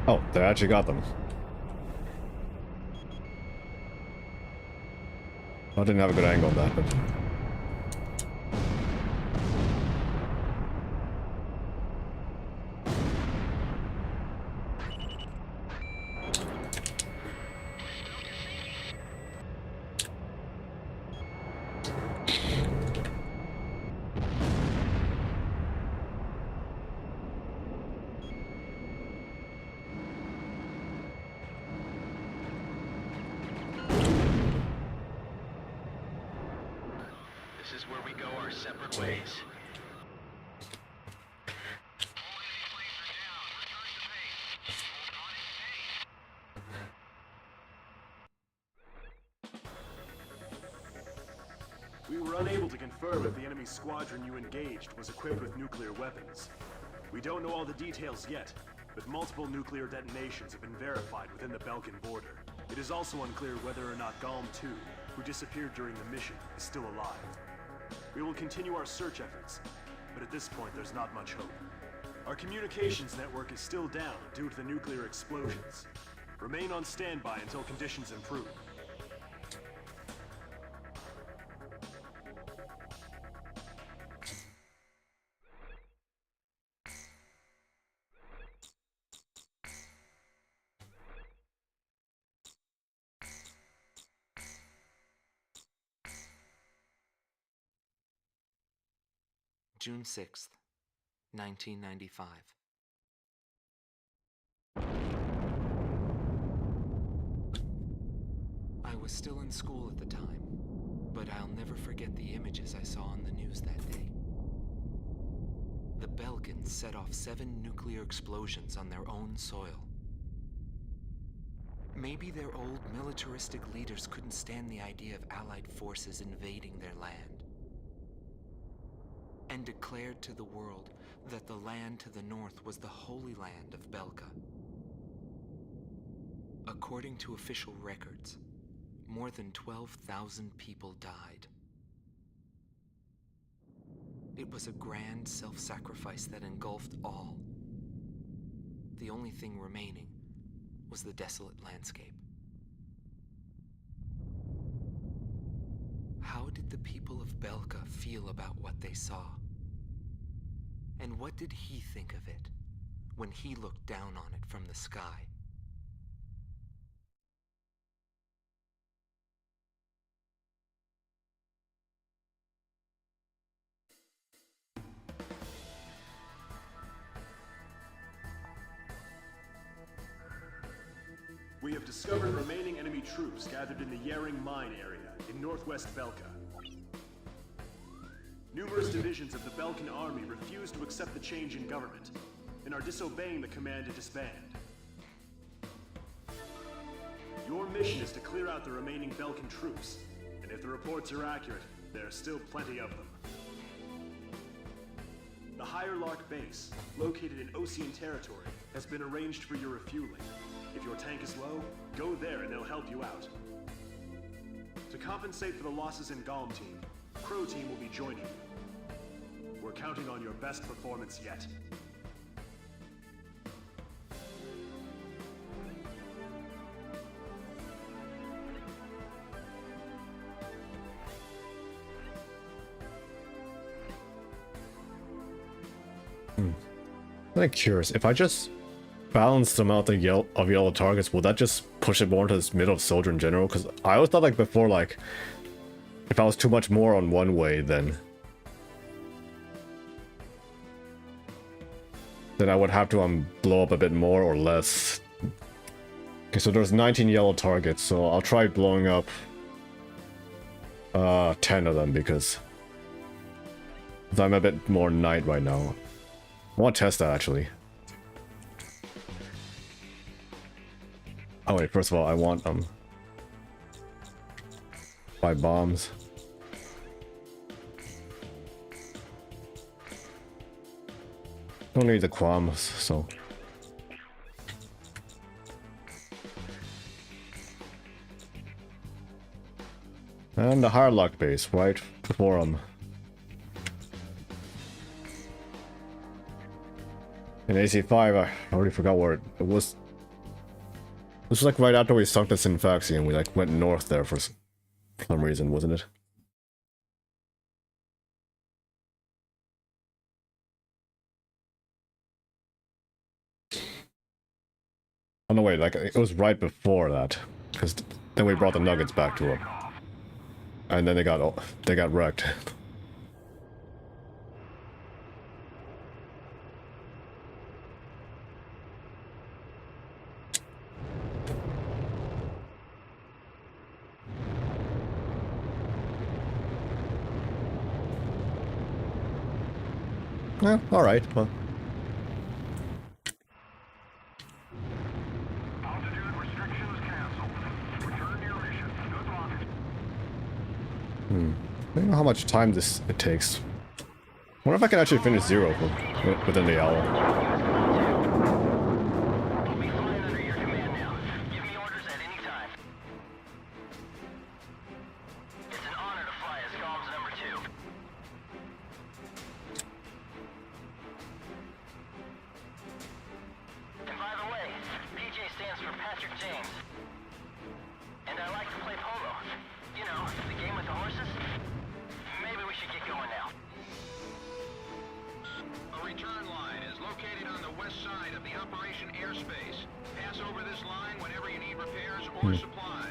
Oh, they actually got them. I didn't have a good angle on that, but... This is where we go our separate ways. We were unable to confirm if the enemy squadron you engaged was equipped with nuclear weapons. We don't know all the details yet, but multiple nuclear detonations have been verified within the Belkan border. It is also unclear whether or not Galm 2, who disappeared during the mission, is still alive. We will continue our search efforts, but at this point there's not much hope. Our communications network is still down due to the nuclear explosions. Remain on standby until conditions improve. June 6th, 1995. I was still in school at the time, but I'll never forget the images I saw on the news that day. The Belkans set off 7 nuclear explosions on their own soil. Maybe their old militaristic leaders couldn't stand the idea of Allied forces invading their land, and declared to the world that the land to the north was the Holy Land of Belka. According to official records, more than 12,000 people died. It was a grand self-sacrifice that engulfed all. The only thing remaining was the desolate landscape. How did the people of Belka feel about what they saw? And what did he think of it when he looked down on it from the sky? We have discovered remaining enemy troops gathered in the Yering mine area in northwest Belka. Numerous divisions of the Belkan army refuse to accept the change in government and are disobeying the command to disband. Your mission is to clear out the remaining Belkan troops, and if the reports are accurate, there are still plenty of them. The Higher Lark base, located in Osean territory, has been arranged for your refueling. If your tank is low, go there and they'll help you out. To compensate for the losses in Galm team, Crow team will be joining you. We're counting on your best performance yet. I'm curious, if I just balance the amount of yellow targets, will that just push it more into this middle of soldier in general? Because I always thought, like, before, like, if I was too much more on one way, then I would have to blow up a bit more or less. Okay, so there's 19 yellow targets, so I'll try blowing up 10 of them because I'm a bit more knight right now. I want to test that actually. Oh wait, first of all, I want 5 bombs. Don't need the qualms, so. And the higher luck base, right before in AC5, I already forgot where it was. This was like right after we sunk the Synfaxi and we like went north there for some reason, wasn't it? Oh no, wait, like it was right before that, because then we brought the nuggets back to them, and then they got wrecked. Yeah, all right. Well. Altitude restrictions canceled. Return to your mission. Good luck. I don't know how much time it takes. I wonder if I can actually finish 0 within the hour. I'll be flying under your command now. Give me orders at any time. return line is located on the west side of the operation airspace. Pass over this line whenever you need repairs or supplies.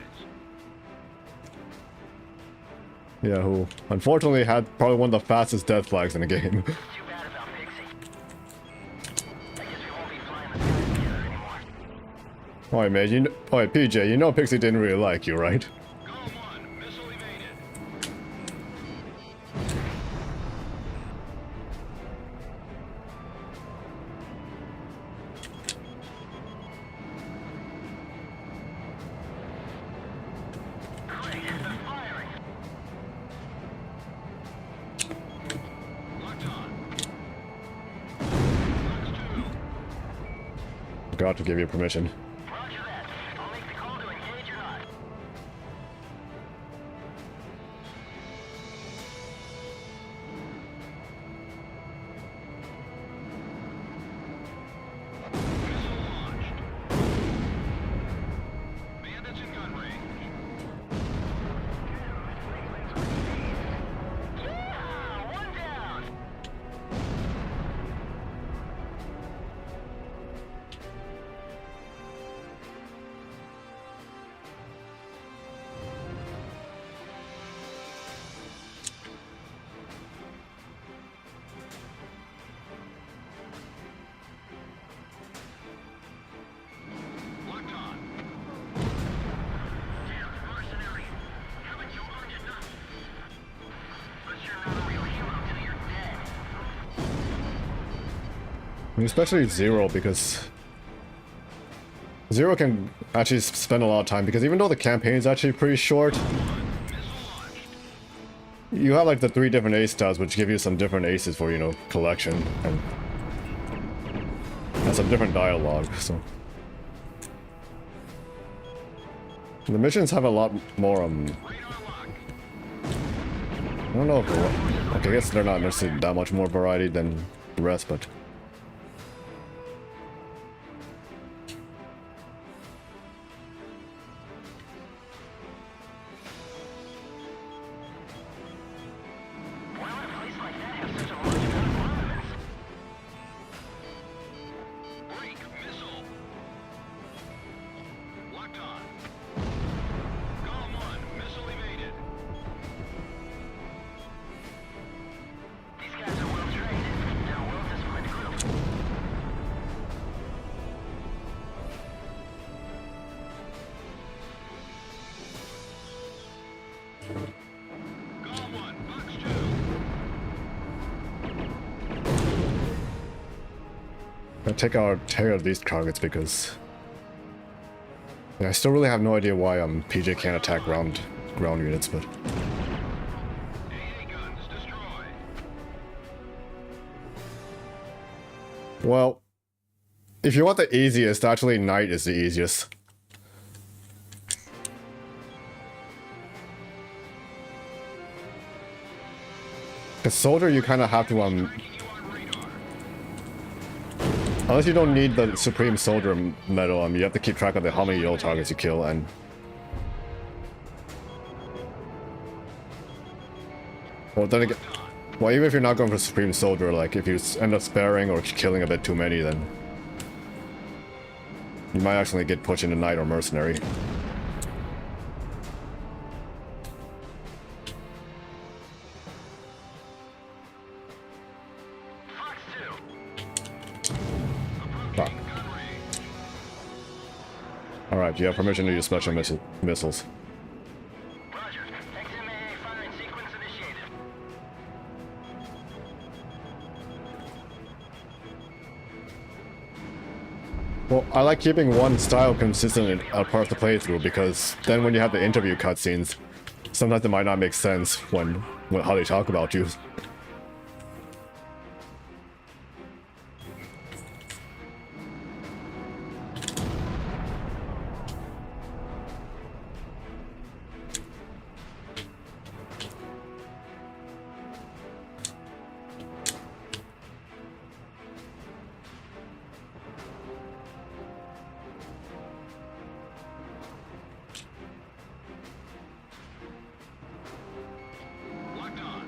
Yeah, who unfortunately had probably one of the fastest death flags in the game. Too bad about Pixie. I guess we won't be flying the sky together anymore. Alright, man, alright, PJ, you know Pixie didn't really like you, right? Column 1, missile evaded. Great, they're firing. Locked on. Fox 2. Got to give you permission. Roger that. I'll make the call to engage or not. Missile launched. Bandits in gun range. Yeah, one down. Locked on. Mercenary, haven't you earned enough? But you're not a real hero till you're dead. Especially Zero, because Zero can actually spend a lot of time, because even though the campaign is actually pretty short, you have like the 3 different ace styles which give you some different aces for, you know, collection and some different dialogue, so the missions have a lot more I don't know if okay, I guess they're not necessarily that much more variety than the rest, but Why would a place like that have such a large amount of armaments? Break missile. Locked on. Column 1, missile evaded. These guys are well trained. They're a well-disciplined group. Column 1, Fox 2. I take out these targets because yeah, I still really have no idea why PJ can't attack ground units, but AA guns destroyed. well, if you want the easiest, actually Knight is the easiest. Because Soldier you kind of have to You on radar. unless you don't need the Supreme Soldier medal, you have to keep track of how many yellow targets you kill, and well, then again, well, even if you're not going for Supreme Soldier, like if you end up sparing or killing a bit too many, then you might actually get pushed into Knight or Mercenary. Fox 2. Fuck. Alright, you have permission to use special missiles. Roger. XMAA firing sequence initiated. Well, I like keeping one style consistent across the playthrough, because then when you have the interview cutscenes, sometimes it might not make sense when how they talk about you. Locked on.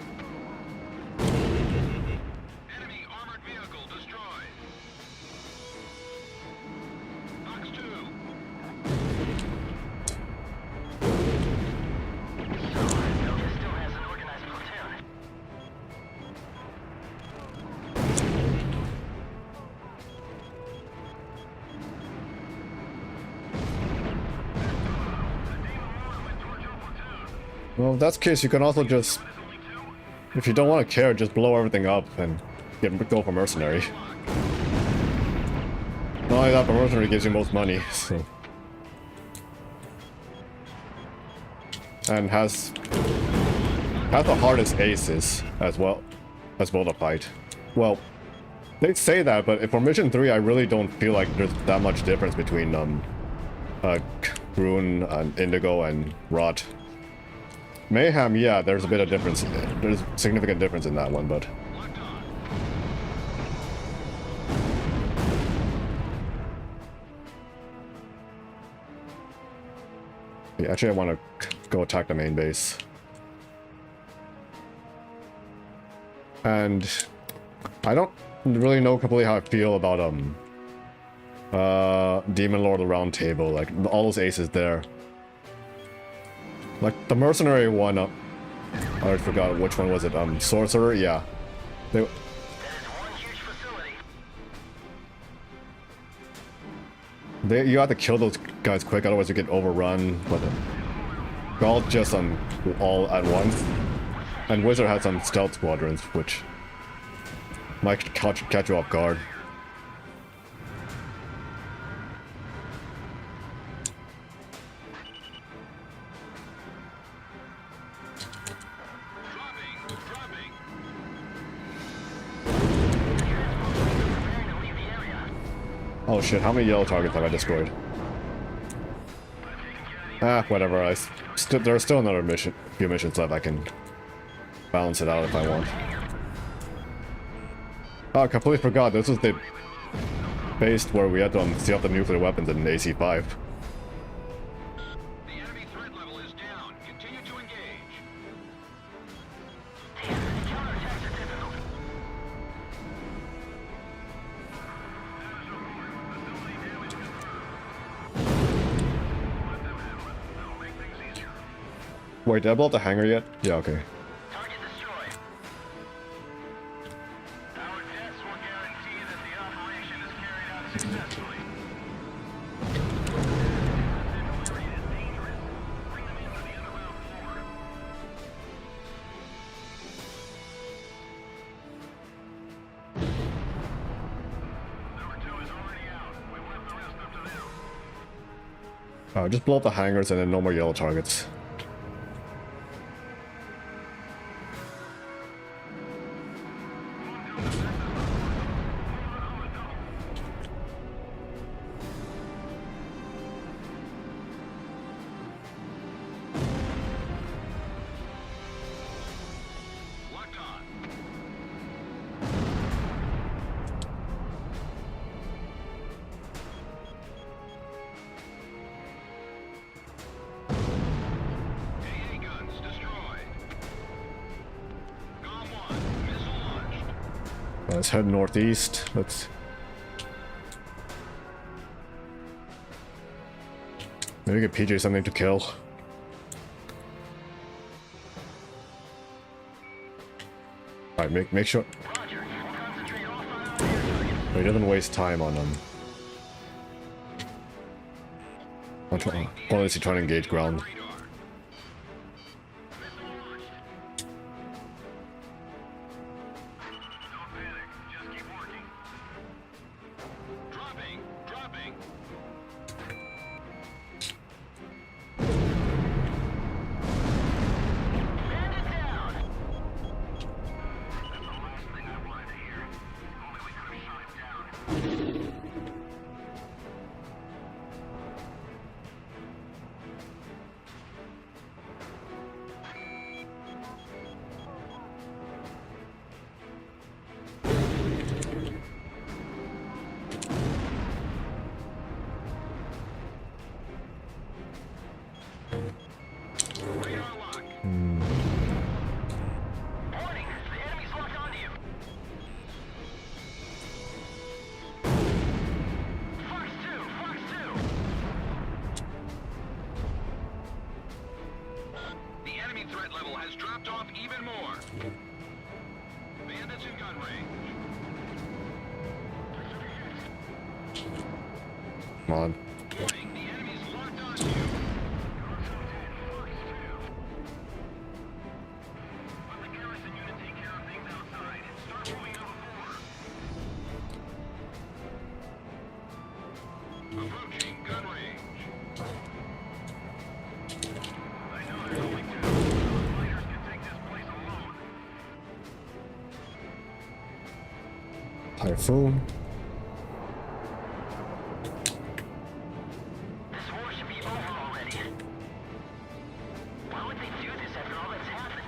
Well, if that's the case, you can also just, if you don't want to care, just blow everything up and go for mercenary. Not only that, but mercenary gives you most money, so. And has the hardest aces as well as to fight. Well, they say that, but for mission 3, I really don't feel like there's that much difference between Rune and Indigo and Rot. Mayhem, yeah, there's a bit of difference. There's significant difference in that one, but. Yeah, actually, I want to go attack the main base. And I don't really know completely how I feel about Demon Lord of the Round Table, like all those aces there. Like the mercenary one, I forgot which one was it. Sorcerer, yeah. That is one huge facility. You have to kill those guys quick, otherwise you get overrun. But they're all just all at once. And Wizard had some stealth squadrons, which might catch you off guard. Oh shit, how many yellow targets have I destroyed? Ah, whatever, there's still another few missions left. I can balance it out if I want. Oh, I completely forgot, this was the base where we had to see out the nuclear weapons in AC5. The enemy threat level is down. Continue to engage. Counterattacks are difficult. Wait, did I blow up the hangar yet? Yeah, okay. Target destroyed. Our tests will guarantee that the operation is carried out successfully. Artillery is dangerous. Bring them in for the underground floor. Number 2 is already out. We've left the rest up to them. Just blow up the hangars and then no more yellow targets. Locked on. AA guns destroyed. Gom 1, missile launched. Let's head northeast. Let's. Maybe get PJ something to kill. Alright, make sure. Roger. Concentrate all fire on the air targets. He doesn't waste time on them. Unless you try to engage ground. Radar. Missile launched. Don't panic. Just keep working. Dropping. Dropping. Bandit down. That's the last thing I wanted to hear. Only we could have shot him down. Radar lock. Warning! The enemy's locked onto you. Fox 2! Fox 2! The enemy threat level has dropped off even more. Bandits in gun range. Come on. Warning, the enemy's locked onto you. Typhoon. This war should be over already. Why would they do this after all that's happened?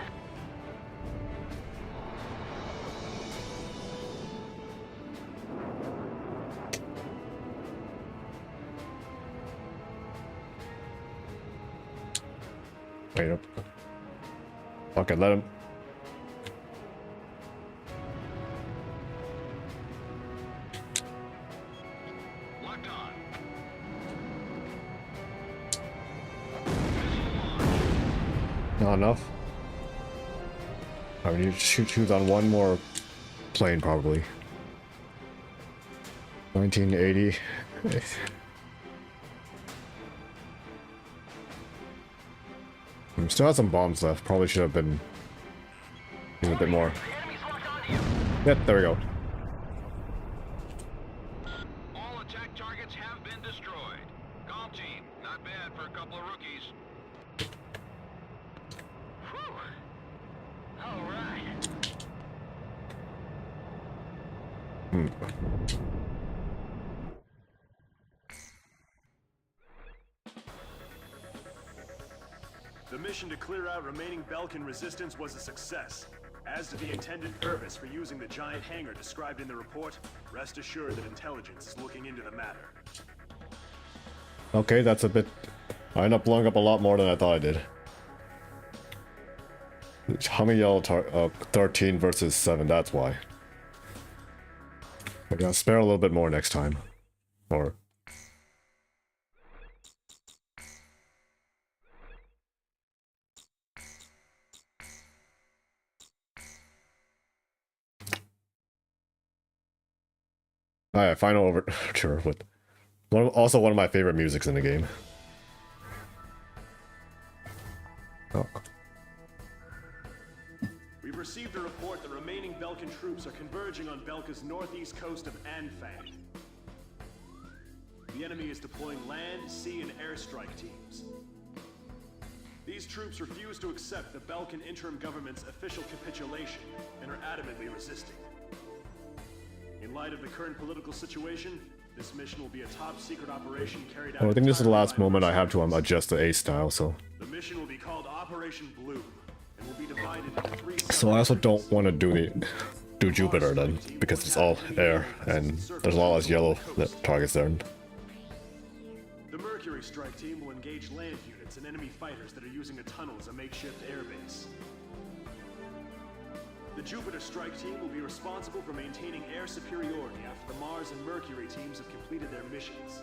Wait up. Okay, let him. Locked on. Not enough. I need to shoot on one more plane, probably. 1980. Still have some bombs left. Probably should have been using a bit more. Enemies locked onto you. Yep, there we go. All attack targets have been destroyed. Golf team, not bad for a couple of rookies. Whew. All right. The mission to clear out remaining Belkan resistance was a success. As to the intended purpose for using the giant hangar described in the report, rest assured that intelligence is looking into the matter. Okay, that's a bit... I end up blowing up a lot more than I thought I did. How many yellow 13 versus 7, that's why. I gotta spare a little bit more next time. Or... Alright, final overture with also one of my favorite musics in the game. Oh. We've received a report that remaining Belkan troops are converging on Belka's northeast coast of Anfang. The enemy is deploying land, sea, and airstrike teams. These troops refuse to accept the Belkan interim government's official capitulation and are adamantly resisting. In light of the current political situation, this mission will be a top-secret operation carried out... Oh, I think this is the last entirely by moment I have to mercenaries. adjust the A style, so... The mission will be called Operation Bloom, and will be divided into 3 So I also don't sub-missions. want to do Jupiter then, because it's all air, and there's a lot less yellow targets there. The Mercury strike team will engage land units and enemy fighters that are using a tunnel as a makeshift airbase. The Jupiter strike team will be responsible for maintaining air superiority after the Mars and Mercury teams have completed their missions.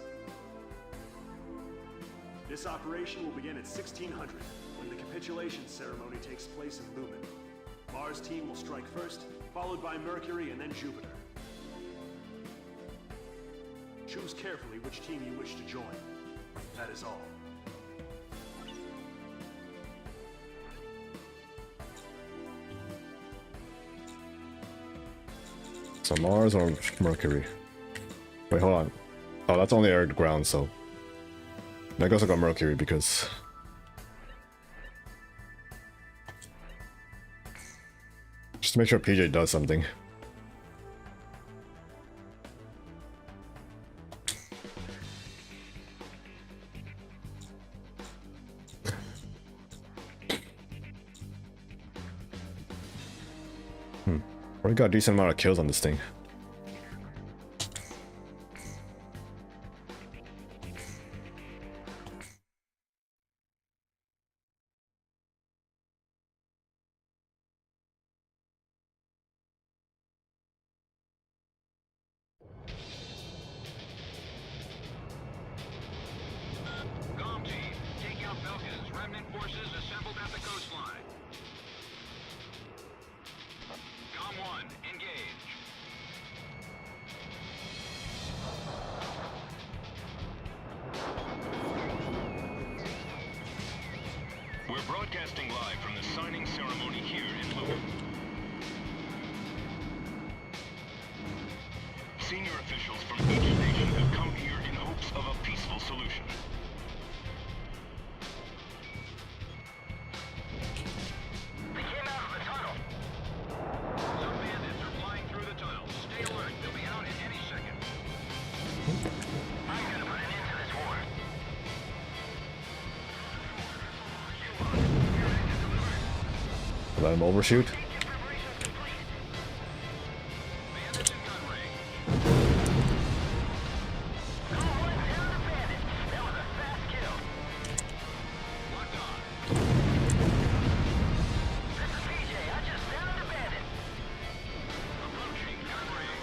This operation will begin at 1600, when the capitulation ceremony takes place in Lumen. Mars team will strike first, followed by Mercury and then Jupiter. Choose carefully which team you wish to join. That is all. So Mars or Mercury? Wait, hold on. Oh, that's only air to ground, so... I guess I'll go Mercury because... Just to make sure PJ does something. Already got a decent amount of kills on this thing. Golf team, take out Belka's remnant forces assembled at the coastline. Com 1, engage. We're broadcasting live from the signing ceremony here in Lumen. Senior officials from each nation have come here in hopes of a peaceful solution. They came out of the tunnel. Some bandits are flying through the tunnel. Stay alert. They'll be let him overshoot.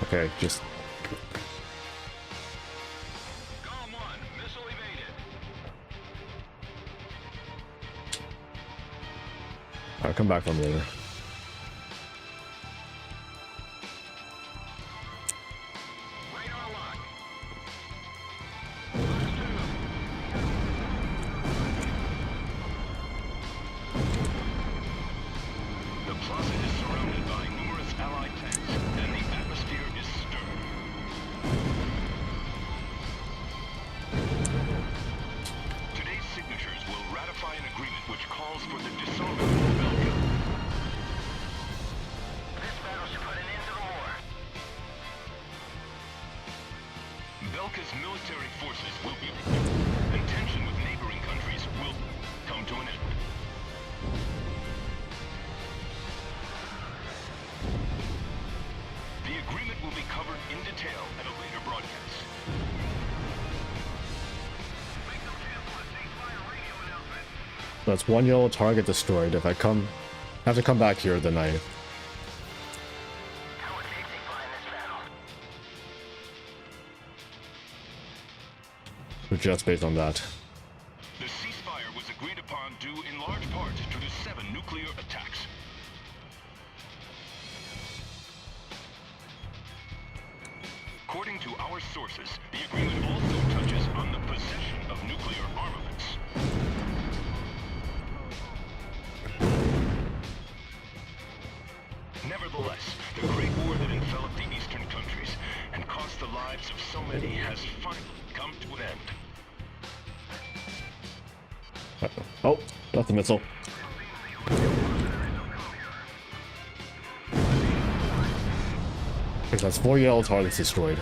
Okay, just Column 1, missile evaded. I'll come back from later. Radar lock. The plaza is surrounded by numerous Allied tanks, and the atmosphere is stirred. Today's signatures will ratify an agreement which calls for the disarmament of Belgium. This battle should put an end to the war. Belka's military forces will be reduced, and tension with neighboring countries will come to an end. The agreement will be covered in detail at a later broadcast. That's one yellow target destroyed. If I have to come back here, then I just based on that. The ceasefire was agreed upon due in large part to the 7 nuclear attacks. According to our sources, the agreement also touches on the possession of nuclear armaments. Nevertheless, the great war that enveloped the eastern countries and cost the lives of so many has finally come to an end. Oh, that's the missile. Okay, that's 4 yellow targets destroyed.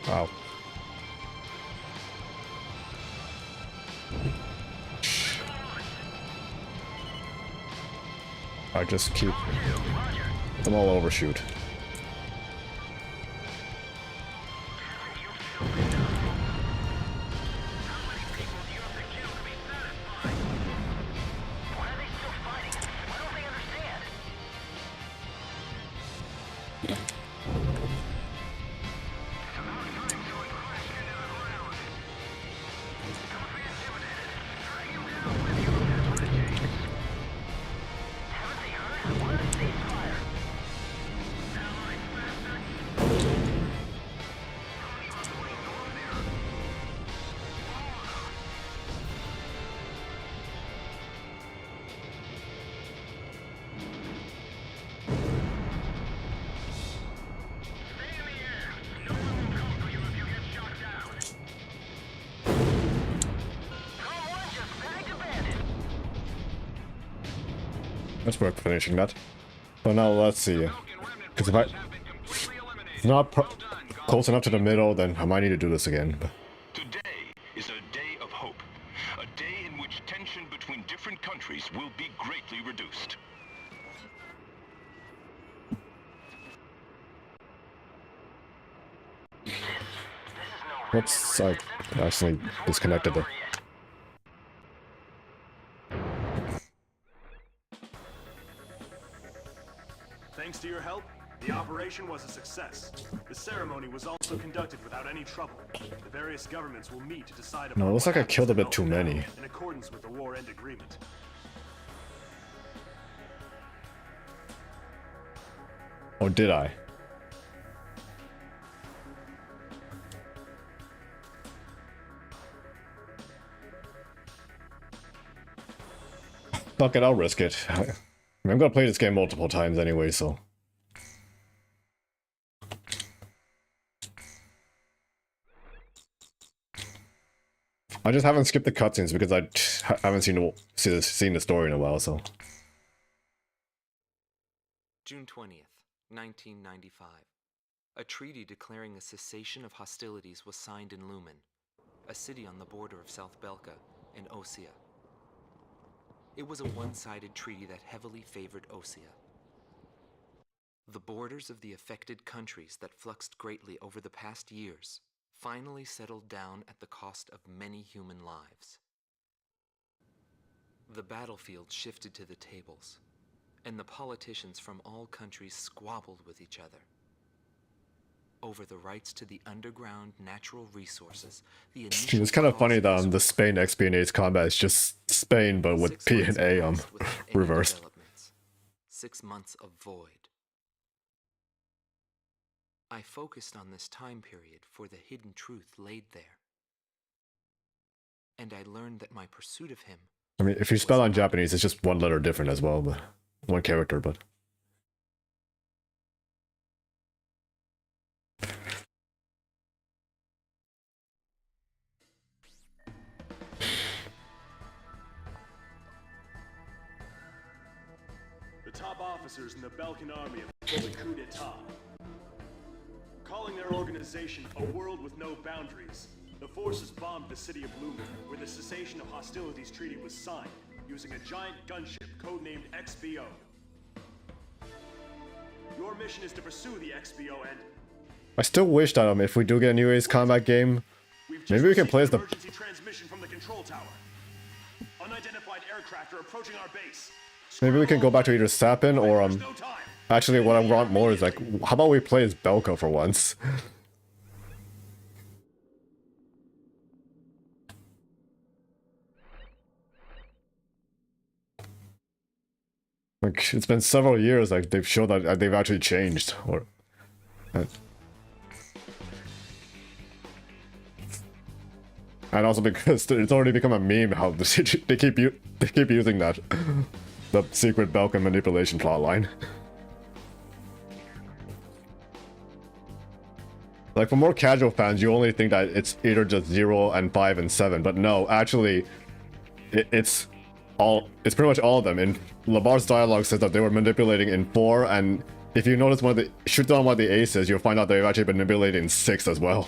Wow. I just keep them all overshoot. Let's work finishing that. So now let's see. Because if it's not close enough to the middle, then I might need to do this again. Today is a day of hope. A day in which tension between different countries will be greatly reduced. Whoops, I accidentally disconnected the... Thanks to your help, the operation was a success. The ceremony was also conducted without any trouble. The various governments will meet to decide upon No, it looks like I what killed a bit happens too to Belgium many. in accordance with the war end agreement. Or did I? Fuck it, I'll risk it. I'm gonna play this game multiple times anyway, so. I just haven't skipped the cutscenes because I haven't seen the story in a while, so. June 20th, 1995. A treaty declaring a cessation of hostilities was signed in Lumen, a city on the border of South Belka and Osea. It was a one-sided treaty that heavily favored Osea. The borders of the affected countries that fluxed greatly over the past years finally settled down at the cost of many human lives. The battlefield shifted to the tables, and the politicians from all countries squabbled with each other over the rights to the underground natural resources. It's kind of funny that the Spain espionage combat is just Spain, but with P and A reversed. 6 months of void. I focused on this time period for the hidden truth laid there. And I learned that my pursuit of him... I mean, if you spell on Japanese, it's just one letter different as well, but one character, but... The top officers in the Balkan army have pulled a coup d'etat. Calling their organization A World with No Boundaries, the forces bombed the city of Lumen, where the cessation of hostilities treaty was signed, using a giant gunship codenamed XBO. Your mission is to pursue the XBO and... I still wish that if we do get a new Ace Combat game, maybe we can play as the... Emergency transmission from the control tower. Unidentified aircraft are approaching our base. Maybe we can go back to either Sapin or Actually, what I want more is like, how about we play as Belka for once? Like, it's been several years, like, they've shown that they've actually changed, or... and also because it's already become a meme how they keep using that. The secret Belka manipulation plotline. Like, for more casual fans, you only think that it's either just 0 and 5 and 7, but no, actually, it's pretty much all of them. And Labar's dialogue says that they were manipulating in 4, and if you notice shoot down one of the aces, you'll find out they've actually been manipulating in 6 as well.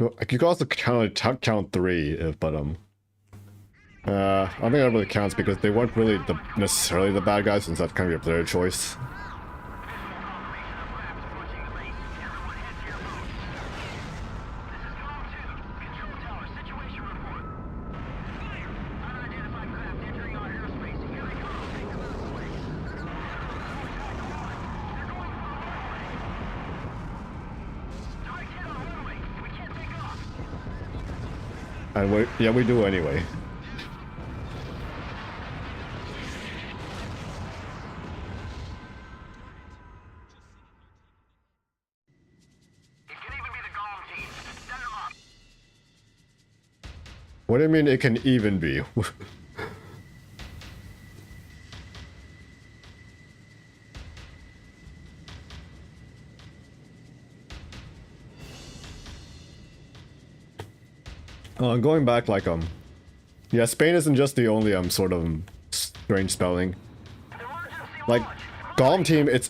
You could also count 3, but I don't think that really counts because they weren't really necessarily the bad guys, since that's kind of their choice. And we do anyway. It can even be the Golem team. Send them up. What do you mean it can even be? Going back, like, yeah, Spain isn't just the only, sort of strange spelling. Like, Golem team, it's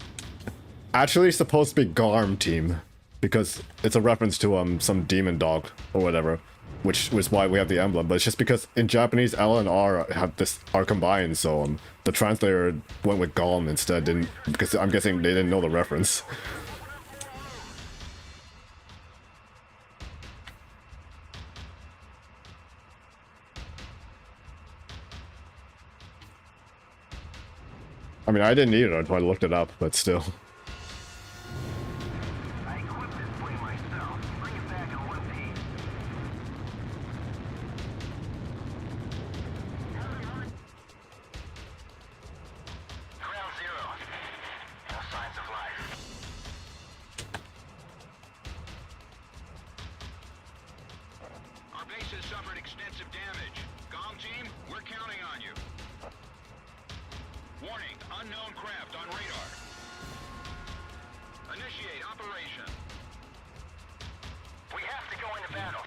actually supposed to be Garm team, because it's a reference to, some demon dog, or whatever, which was why we have the emblem, but it's just because in Japanese, L and R are combined, so, the translator went with Golem instead, because I'm guessing they didn't know the reference. I mean, I didn't need it until I looked it up, but still. I equipped this plane myself. Bring it back in one piece. Ground zero. No signs of life. Our base has suffered extensive damage. Gong team, we're counting on you. Warning, unknown craft on radar. Initiate operation. We have to go into battle.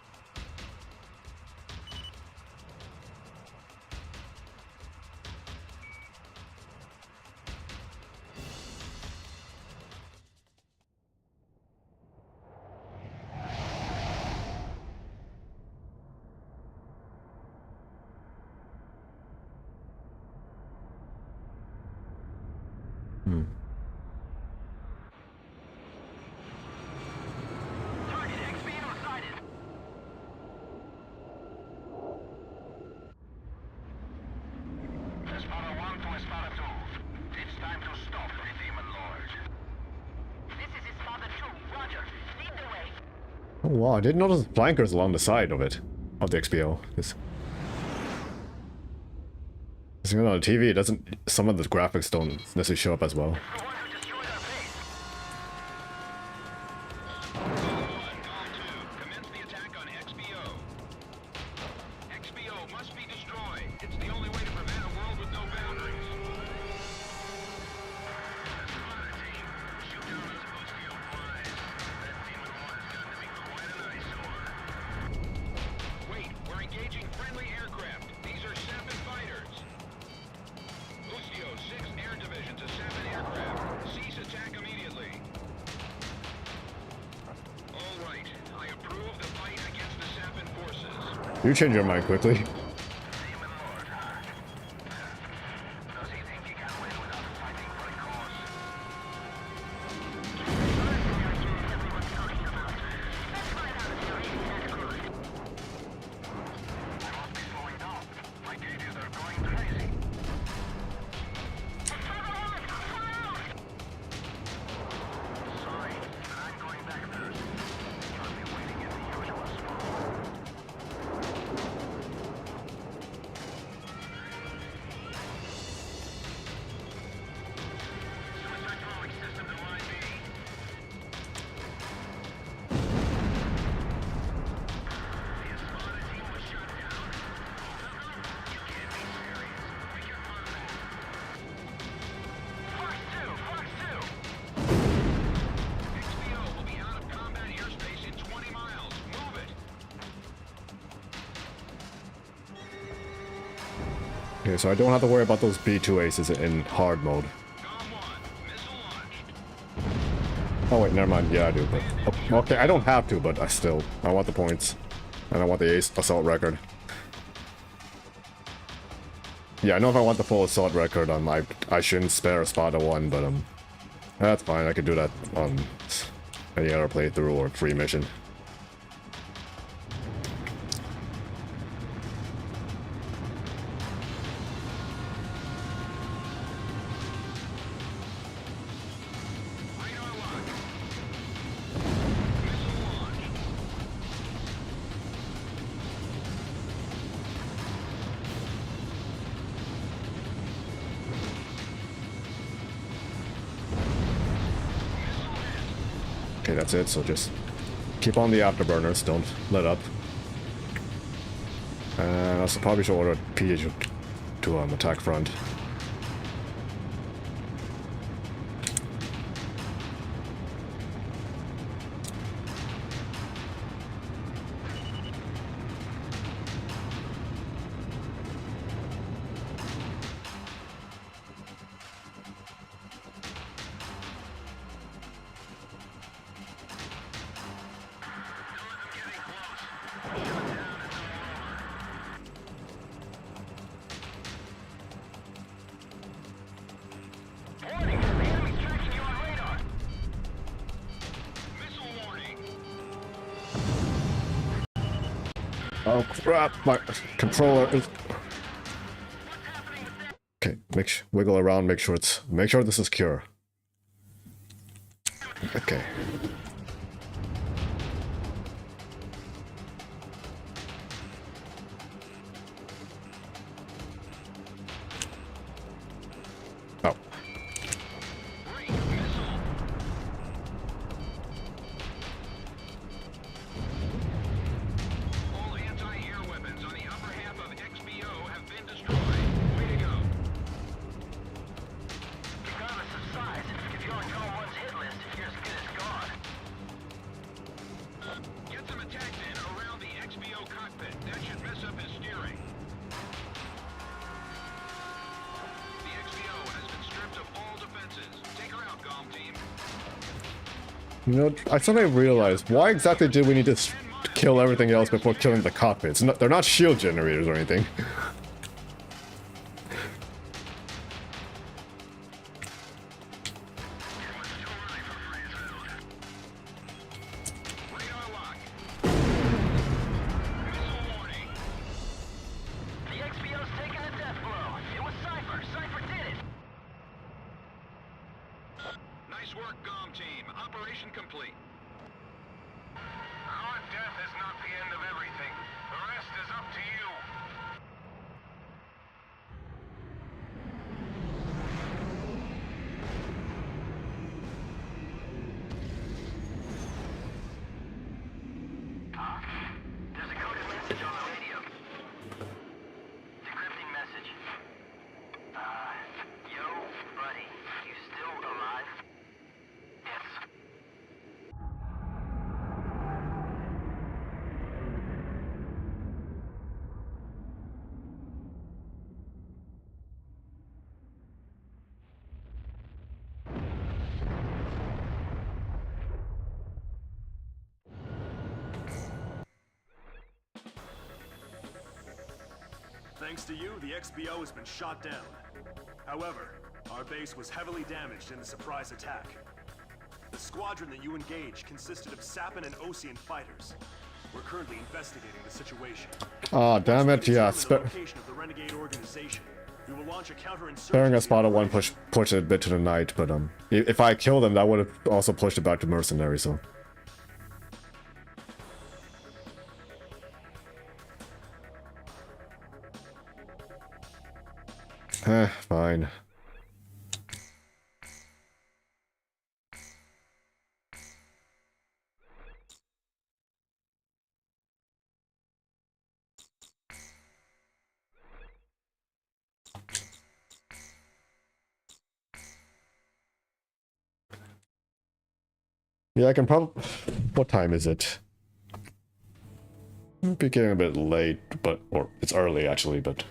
Target XBO sighted. Espada 1 to Espada 2. It's time to stop the Demon Lord. This is Espada 2. Roger. Lead the way. Oh wow, I didn't notice flankers along the side of it, of the XPO. It's on the TV, it doesn't, some of the graphics don't necessarily show up as well. The one who destroyed our base. Gong 2, commence the attack on XBO. XBO must be destroyed. It's the only way to prevent a world with no boundaries. Espada team. Shoot down those Osteo flies. That Demon Lord has got to be quite an eyesore. Wait, we're engaging friendly aircraft. These are Sapin fighters. Ustio, 6 air divisions of Sapin aircraft. Cease attack immediately. All right, I approve the fight against the Sapin forces. You change your mind quickly. Demon Lord, huh? Does he think he can win without fighting for a cause? Everyone's talking about. Let's find out if you're really that good. I must be slowing down. My gauges are going crazy. Sorry, but I'm going back first. I'll be waiting in the usual spot. Suicide throwing system to line B. The Espada team was shut down. You can't be serious. Pick your fun back. Fox 2! Fox 2! XBO will be out of combat airspace in 20 miles. Move it. Okay, so I don't have to worry about those B2 aces in hard mode. Gong 1, missile launched. Oh wait, never mind. Yeah, I do. But okay, I don't have to, but I want the points, and I want the ace assault record. Yeah, I know if I want the full assault record, I shouldn't spare Espada 1, but that's fine. I could do that on any other playthrough or free mission. Radar lock. Missile launched. Okay, that's it. So just keep on the afterburners. Don't let up. And I probably should order PH to attack front. Warning! The enemy's tracking you on radar! Missile warning. Oh crap! My controller is. Okay, Wiggle around, make sure this is secure. Okay. Oh. All anti-air weapons on the upper half of XBO have been destroyed. Way to go. Regardless of size, if you're on Column 1's hit list, you're as good as gone. Get some attacks in around the XBO cockpit. That should mess up his steering. The XBO has been stripped of all defenses. Take her out, Golem Team. You know, I suddenly realized, why exactly did we need to kill everything else before killing the cockpits? They're not shield generators or anything. Radar lock. Missile warning. The XBO's taking a death blow. It was Cypher. Cypher did it. Nice work, Golem Team. Operation complete. Our death is not the end of everything. The rest is up to you. There's a coded message on the radio. Decrypting message. Yo, buddy. You still alive? Yes. Thanks to you, the XBO has been shot down. However, our base was heavily damaged in the surprise attack. The squadron that you engaged consisted of Sapin and Osean fighters. We're currently investigating the situation. Ah, damn it, yeah. Once we determine the location of the renegade organization, we will launch a counterinsurgency. Sparing a spot of one push it a bit to the night, but if I kill them, that would have also pushed it back to mercenary, so. Fine. Yeah, I can probably... What time is it? Might be getting a bit late, but... Or, it's early, actually, but...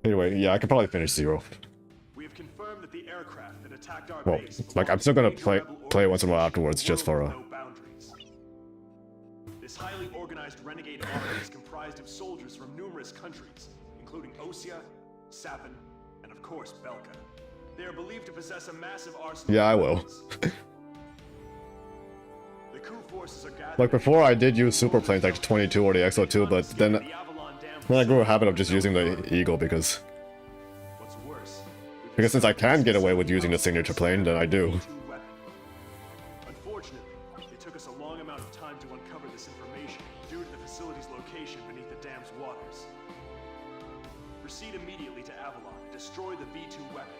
Anyway, yeah, I can probably finish 0. We have confirmed that the aircraft that attacked our Well, base like, I'm still gonna play once in a while afterwards, just for no boundaries. This highly organized renegade army is comprised of soldiers from numerous countries, including Osea, Sapin, and of course Belka. They are believed to possess a massive arsenal. Yeah, I of will. weapons. The coup forces are gathered. Like, before I did use super planes like the 22 or the XO2, but then I grew a habit of just using the Eagle because What's worse, since I can get away with using the signature plane, then I do. Unfortunately, it took us a long amount of time to uncover this information due to the facility's location beneath the dam's waters. Proceed immediately to Avalon and destroy the V2 weapon.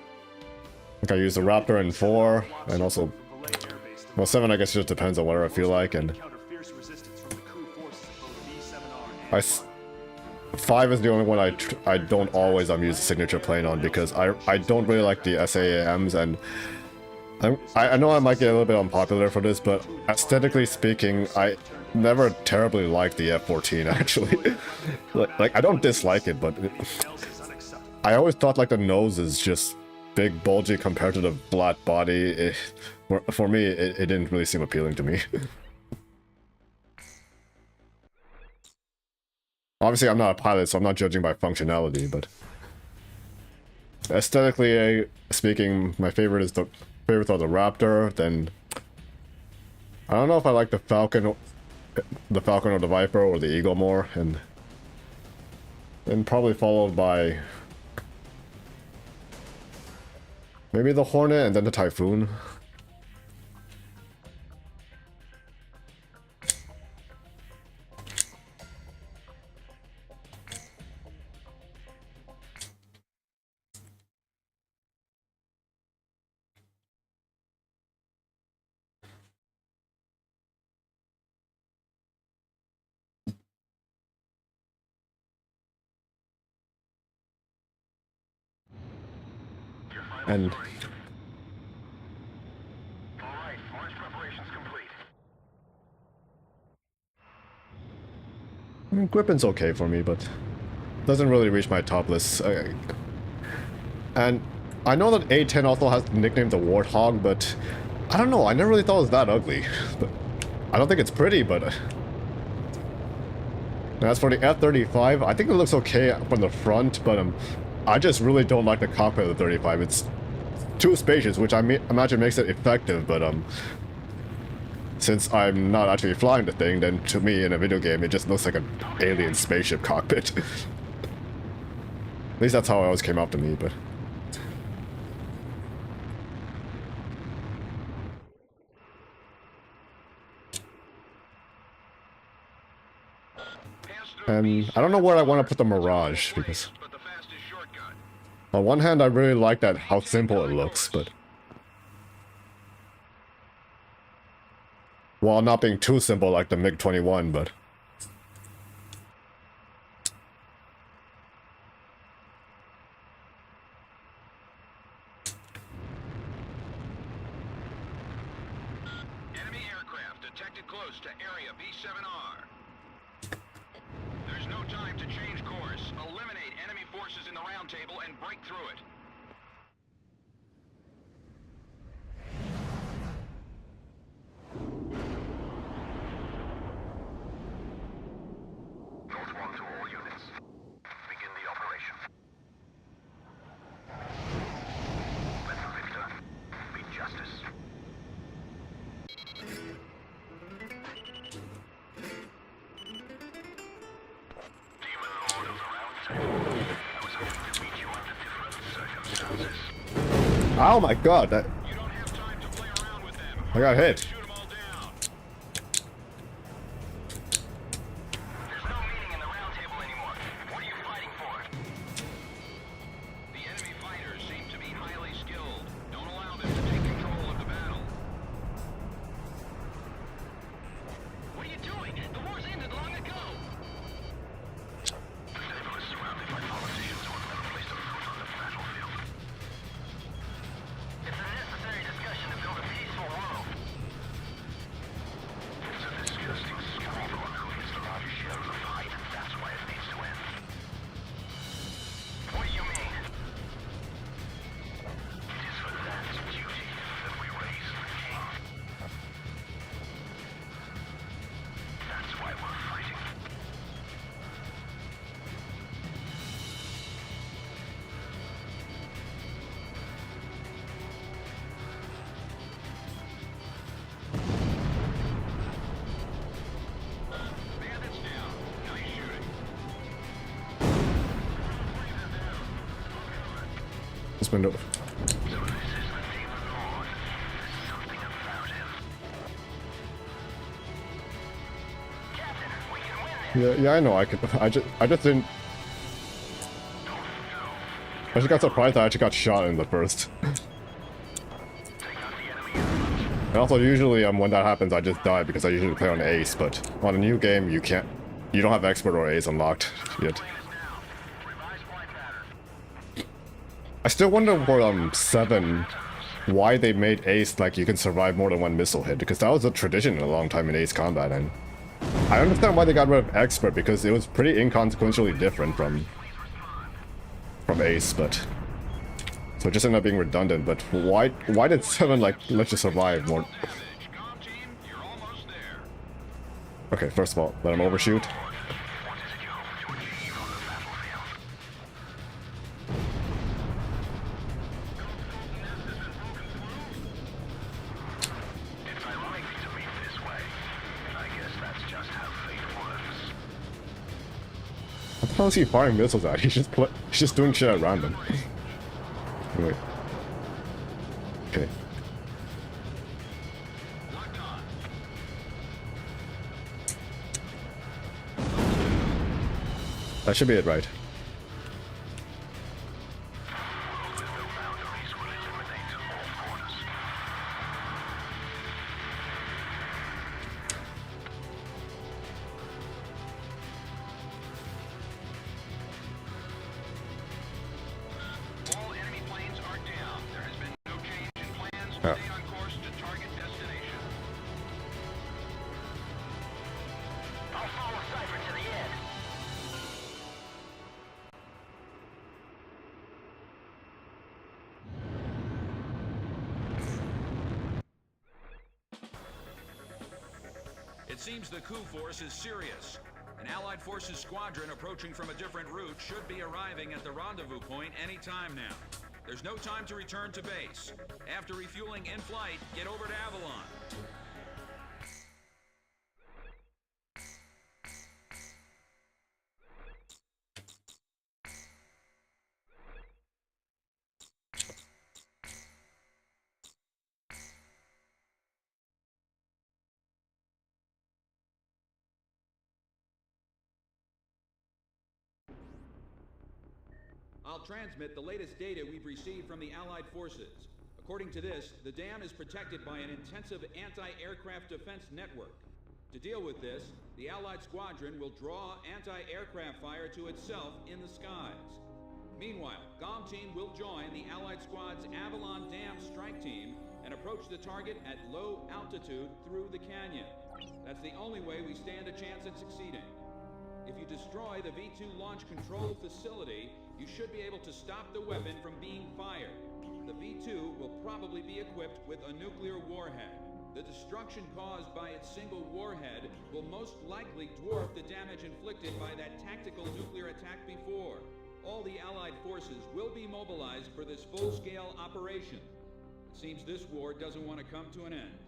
Like I used the Raptor in 4, and also... Well, 7 I guess just depends on whatever I feel like, and... Encounter fierce resistance from the coup forces of both V7R and 5 is the only one I don't always use the signature plane on because I don't really like the SAAMs, and I know I might get a little bit unpopular for this, but aesthetically speaking, I never terribly liked the F-14 actually. like I don't dislike it, but I always thought like the nose is just big bulgy compared to the flat body. For me, it didn't really seem appealing to me. Obviously, I'm not a pilot, so I'm not judging by functionality, but aesthetically speaking, my favorites are the Raptor. Then I don't know if I like the Falcon or the Viper or the Eagle more, and then probably followed by Maybe the Hornet and then the Typhoon. And Alright, launch preparations complete. Grippen's okay for me, but doesn't really reach my top list. And I know that A10 also has the nickname the Warthog, but I don't know. I never really thought it was that ugly. But I don't think it's pretty, but as for the F-35, I think it looks okay from the front, but I just really don't like the cockpit of the 35. It's too spacious, which I imagine makes it effective, but since I'm not actually flying the thing, then to me in a video game it just looks like an alien spaceship cockpit. At least that's how it always came out to me, but and I don't know where I want to put the Mirage, because but the fastest shortcut. on one hand I really like that how simple it looks, but while not being too simple like the MiG-21, but Enemy aircraft detected close to area B7R. There's no time to change course. Eliminate enemy forces in the round table and break through it. Note 1 to all units. Begin the operation. Let the victor be justice. Demon Lord of the Round Table. I was hoping to meet you under different circumstances. oh my god, that You don't have time to play around with them. I got hit. Shoot them all down. There's no meeting in the round table anymore. What are you fighting for? The enemy fighters seem to be highly skilled. Don't allow them to take control of the battle. What are you doing? The war's ended long ago. The table is surrounded by politicians who have never placed a foot on the battlefield. It's a necessary discussion to build a peaceful world. It's a disgusting scum who gets the largest share of the fight, and that's why it needs to end. What do you mean? It is for that duty that we raise the king. That's why we're fighting. Bandits down. Nice shooting. this window. So this is the Demon Lord. There's something about him. Captain, we can win this. Yeah, I know. I just didn't. I just got surprised I actually got shot in the first. And also, usually, when that happens, I just die because I usually play on Ace. But on a new game, you can't. You don't have Expert or Ace unlocked yet. I still wonder for 7 why they made Ace like you can survive more than one missile hit, because that was a tradition in a long time in Ace combat, and I understand why they got rid of Expert because it was pretty inconsequentially different from Ace, but so it just ended up being redundant. But why did 7 like let you survive more? Com team, you're almost there. Okay, first of all, let him overshoot. What is it you hope to achieve on the battlefield? It's ironic to meet this way. I guess that's just how fate works. How is he firing missiles at? He's just doing shit at random. Wait. Okay. Locked on. That should be it, right? All enemy planes are down. There has been no change in plans. Yeah. Stay on course to target destination. I'll follow Cypher to the end. It seems the coup force is serious. An Allied Forces squadron approaching from a different route should be arriving at the rendezvous point any time now. There's no time to return to base. After refueling in flight, get over to Avalon. I'll transmit the latest data we've received from the Allied forces. According to this, the dam is protected by an intensive anti-aircraft defense network. To deal with this, the Allied squadron will draw anti-aircraft fire to itself in the skies. Meanwhile, GOM team will join the Allied squad's Avalon Dam strike team and approach the target at low altitude through the canyon. That's the only way we stand a chance at succeeding. If you destroy the V2 launch control facility, you should be able to stop the weapon from being fired. The V2 will probably be equipped with a nuclear warhead. The destruction caused by its single warhead will most likely dwarf the damage inflicted by that tactical nuclear attack before. All the Allied forces will be mobilized for this full-scale operation. It seems this war doesn't want to come to an end.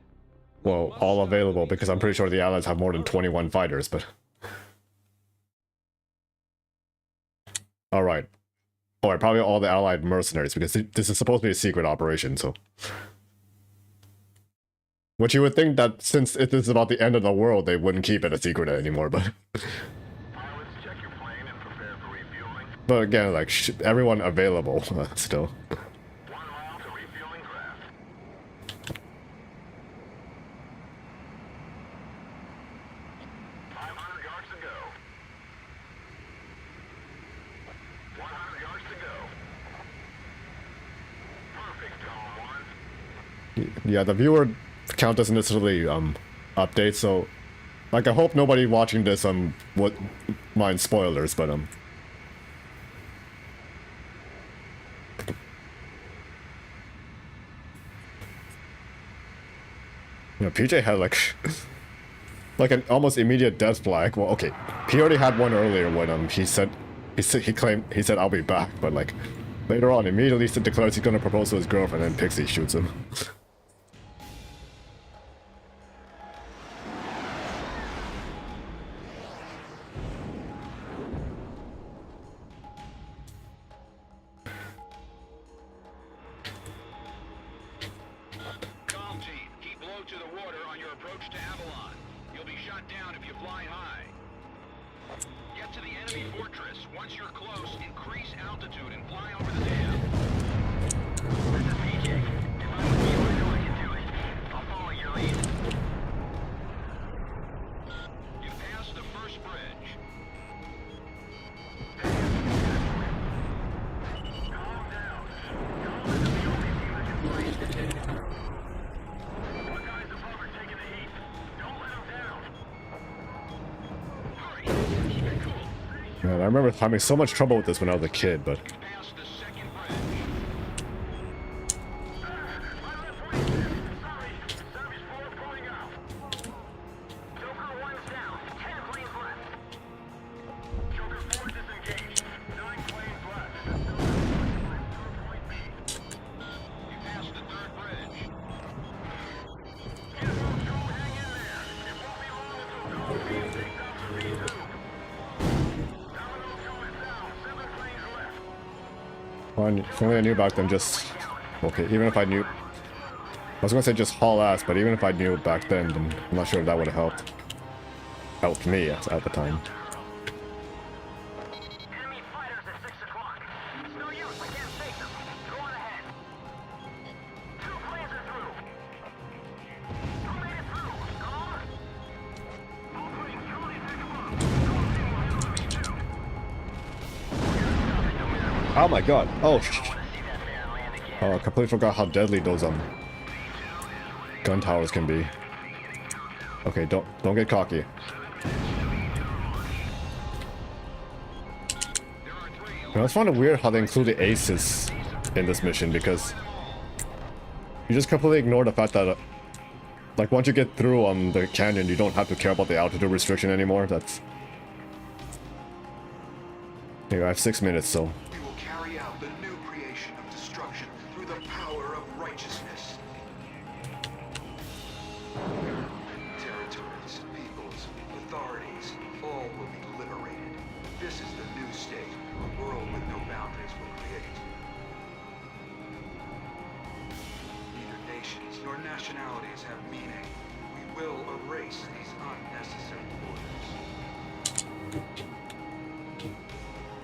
Well, all available, because I'm pretty sure the Allies have more than 21 fighters, but... Alright. Alright, probably all the Allied mercenaries, because this is supposed to be a secret operation, so... Which you would think that since it is about the end of the world, they wouldn't keep it a secret anymore, but... Pilots, check your plane and prepare for refueling. But again, like, everyone available, still. 1 mile to refueling craft. 500 yards to go. 100 yards to go. Perfect, Column 1. Yeah, the viewer count doesn't necessarily update, so like I hope nobody watching this would mind spoilers, but you know, PJ had like like an almost immediate death flag. Well, okay, he already had one earlier when he said I'll be back, but like later on immediately declares he's gonna propose to his girlfriend and Pixie shoots him. Calm team, keep low to the water on your approach to Avalon. You'll be shot down if you fly high. Get to the enemy fortress. Once you're close, increase altitude and fly over the dam. This is PJ. If I was you, I know I can do it. I'll follow your lead. You passed the first bridge. Calm down. Calm isn't the only thing that can fight. The guys above are taking the heat. Don't let them down. Hurry! Keep it cool. Man, I remember having so much trouble with this when I was a kid, but Past the second bridge. My left wing there. Sorry. Savage 4 going out. Joker 1's down. 10 planes left. Joker 4 disengaged. 9 planes left. Point B. You passed the third bridge. Get those two, hang in there. It won't be long until Dome Team takes out the V2. Domino 2 is down. 7 planes left. if only I knew back then just... Okay, even if I knew... I was gonna say just haul ass, but even if I knew it back then I'm not sure if that would have helped me at the time. Enemy fighters at 6 o'clock. It's no use, I can't take them. Go on ahead. 2 planes are through. Who made it through? Caller? All planes, Charlie 6 o'clock. Call team will handle the V2. Oh my god. Oh, oh, I completely forgot how deadly those gun towers can be. Okay, don't get cocky. I always found it weird how they include the aces in this mission, because you just completely ignore the fact that like once you get through the canyon, you don't have to care about the altitude restriction anymore. That's anyway, I have 6 minutes, so We will carry out the new creation of destruction through the power of righteousness. Territories, peoples, authorities, all will be liberated. This is the new state, a world with no boundaries will create. Neither nations nor nationalities have meaning. We will erase these unnecessary borders.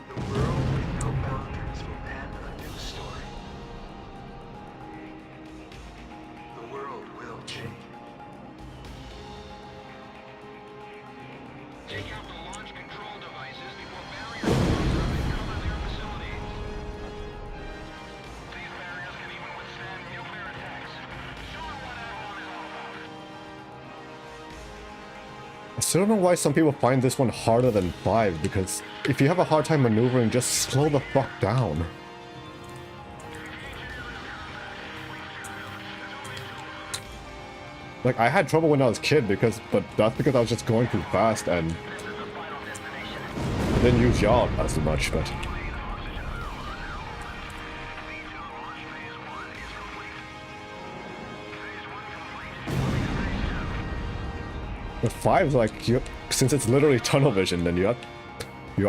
The world with no boundaries will pen a new story. The world will change. Take out the launch control devices before barriers close up and cover their facilities. These barriers can even withstand nuclear attacks. Show them what everyone is all about. I still don't know why some people find this one harder than 5, because if you have a hard time maneuvering, just slow the fuck down. Like, I had trouble when I was a kid, but that's because I was just going too fast and I didn't use yaw as much, but... With 5, like, since it's literally tunnel vision, then your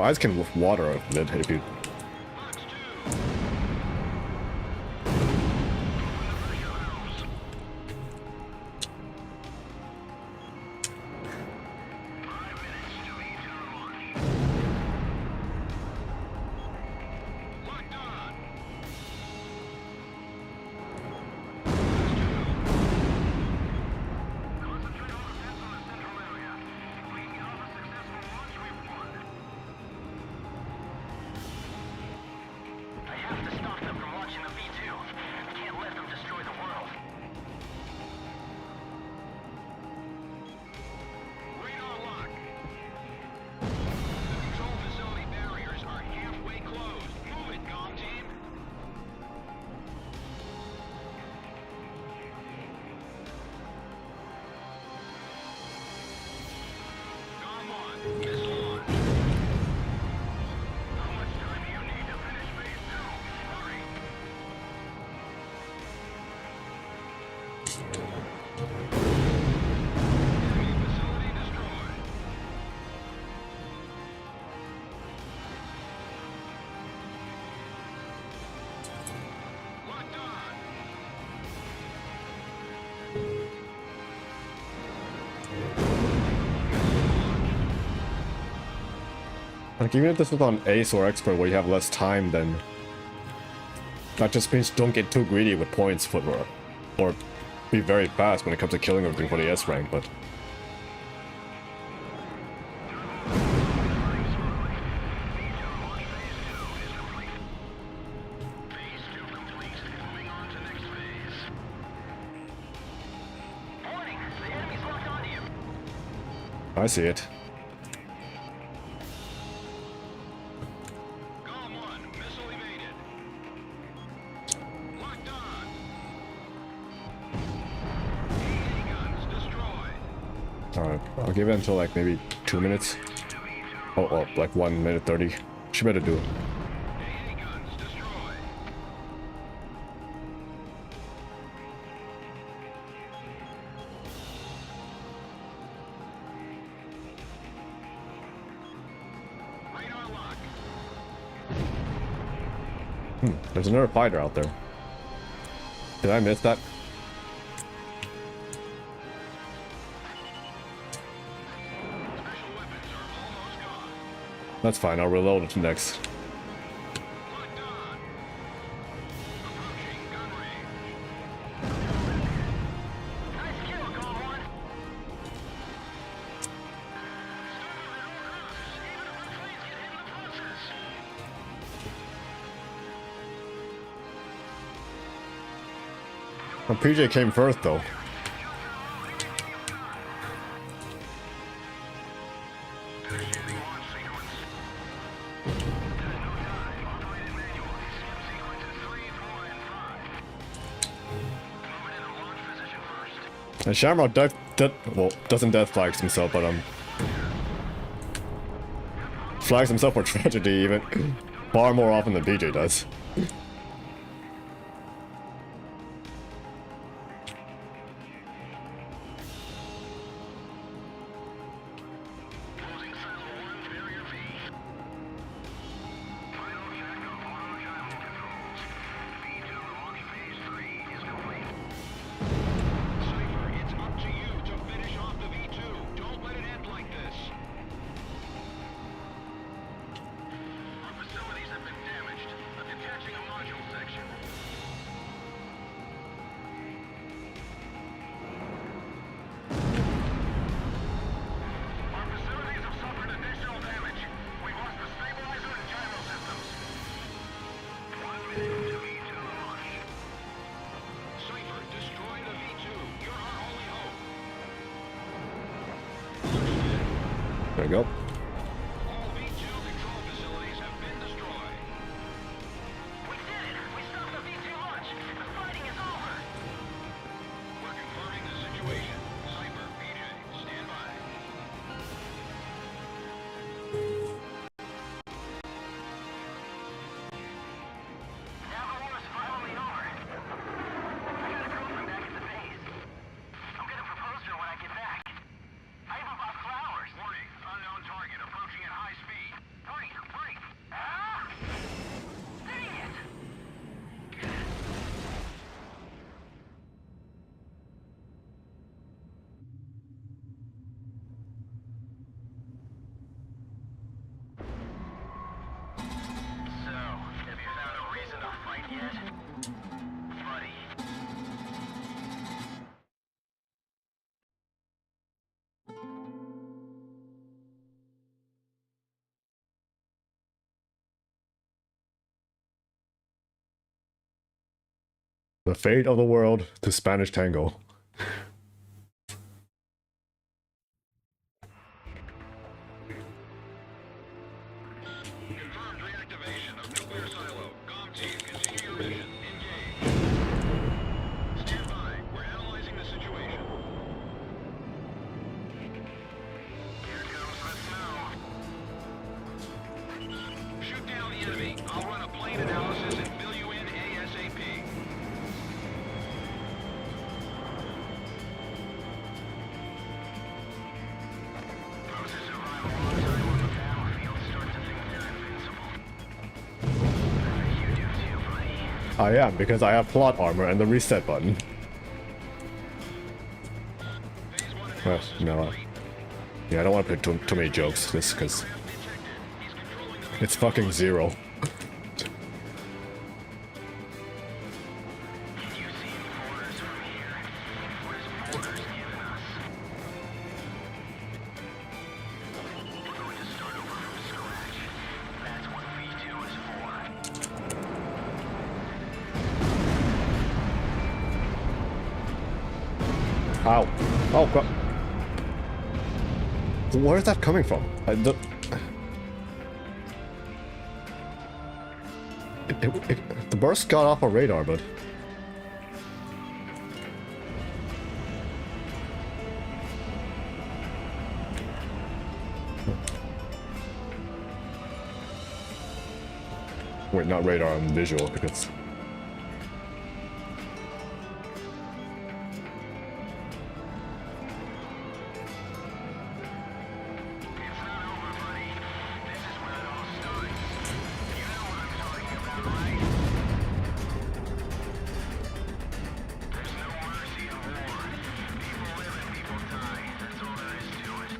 eyes can water a bit if you... I have to stop them from launching the V2. I can't let them destroy the world. Radar lock. The control facility barriers are halfway closed. Move it, comm team. Comm on. Missile launch. How much time do you need to finish phase 2? Hurry. Enemy facility destroyed. Locked on. Like, even if this was on Ace or Expert where you have less time, then... That just means don't get too greedy with points for or be very fast when it comes to killing everything for the S rank, but... Phase 2 complete. Moving on to next phase. Warning! The enemy's locked onto you. I see it. Comm 1. Missile evaded. Locked on. AA guns destroyed. Alright, I'll give it until like maybe 2 minutes. Oh, like 1 minute 30. She better do it. AA guns destroyed. Radar lock. There's another fighter out there. Did I miss that? That's fine, I'll reload it next. Locked on. Approaching gun range. Nice kill, Gold One. Well, PJ came first though. And Shamrock doesn't death flags himself, but flags himself for tragedy even far more often than PJ does. Closing silo 1, barrier V. Final check of auto gyro controls. V2 launch phase 3 is complete. Cypher, it's up to you to finish off the V2. Don't let it end like this. Our facilities have been damaged. I'm detaching a module section. Our facilities have suffered additional damage. We've lost the stabilizer and gyro systems. 1 minute to V2 launch. Cypher, destroy the V2. You're our only hope. There we go. All V2 control facilities have been destroyed. We did it! We stopped the V2 launch! The fighting is over! We're confirming the situation. Cypher, PJ, stand by. Now the war is finally over. I got a girlfriend back at the base. I'm gonna propose to her when I get back. I even bought flowers. Warning, unknown target approaching at high speed. Break! Break! Ah! Dang it! So, have you found a reason to fight yet? Buddy. The fate of the world to Spanish tango. Confirmed reactivation of nuclear silo. GOM team, continue your mission. Engage. Stand by. We're analyzing the situation. Here comes the snow. Shoot down the enemy. I'll run a plane analysis and fill you in ASAP. Those who survive a long time on the battlefield start to think they're invincible. You do too, buddy. I am, because I have plot armor and the reset button. Phase 1 Well, analysis no. complete. Yeah, I don't want to play too many jokes, just because Aircraft detected. He's controlling the it's fucking zero. Can you see any borders from here? What is borders giving us? We're going to start over from scratch. That's what V2 is for. Ow. Oh, God. Where is that coming from? The burst got off our radar, but... Wait, not radar, I'm visual, because... It's not over, buddy. This is where it all starts. You know what I'm talking about, right? There's no mercy in war. People live and people die. That's all there is to it.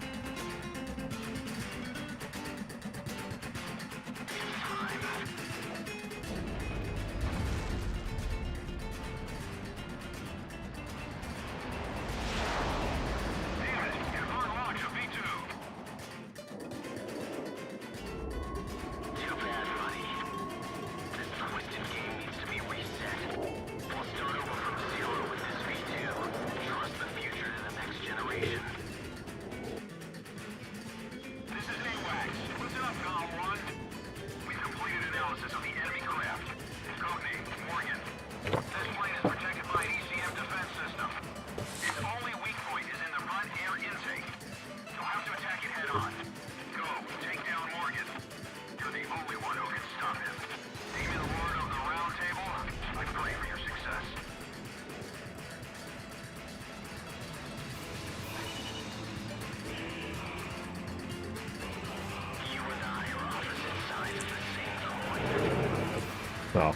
Oh.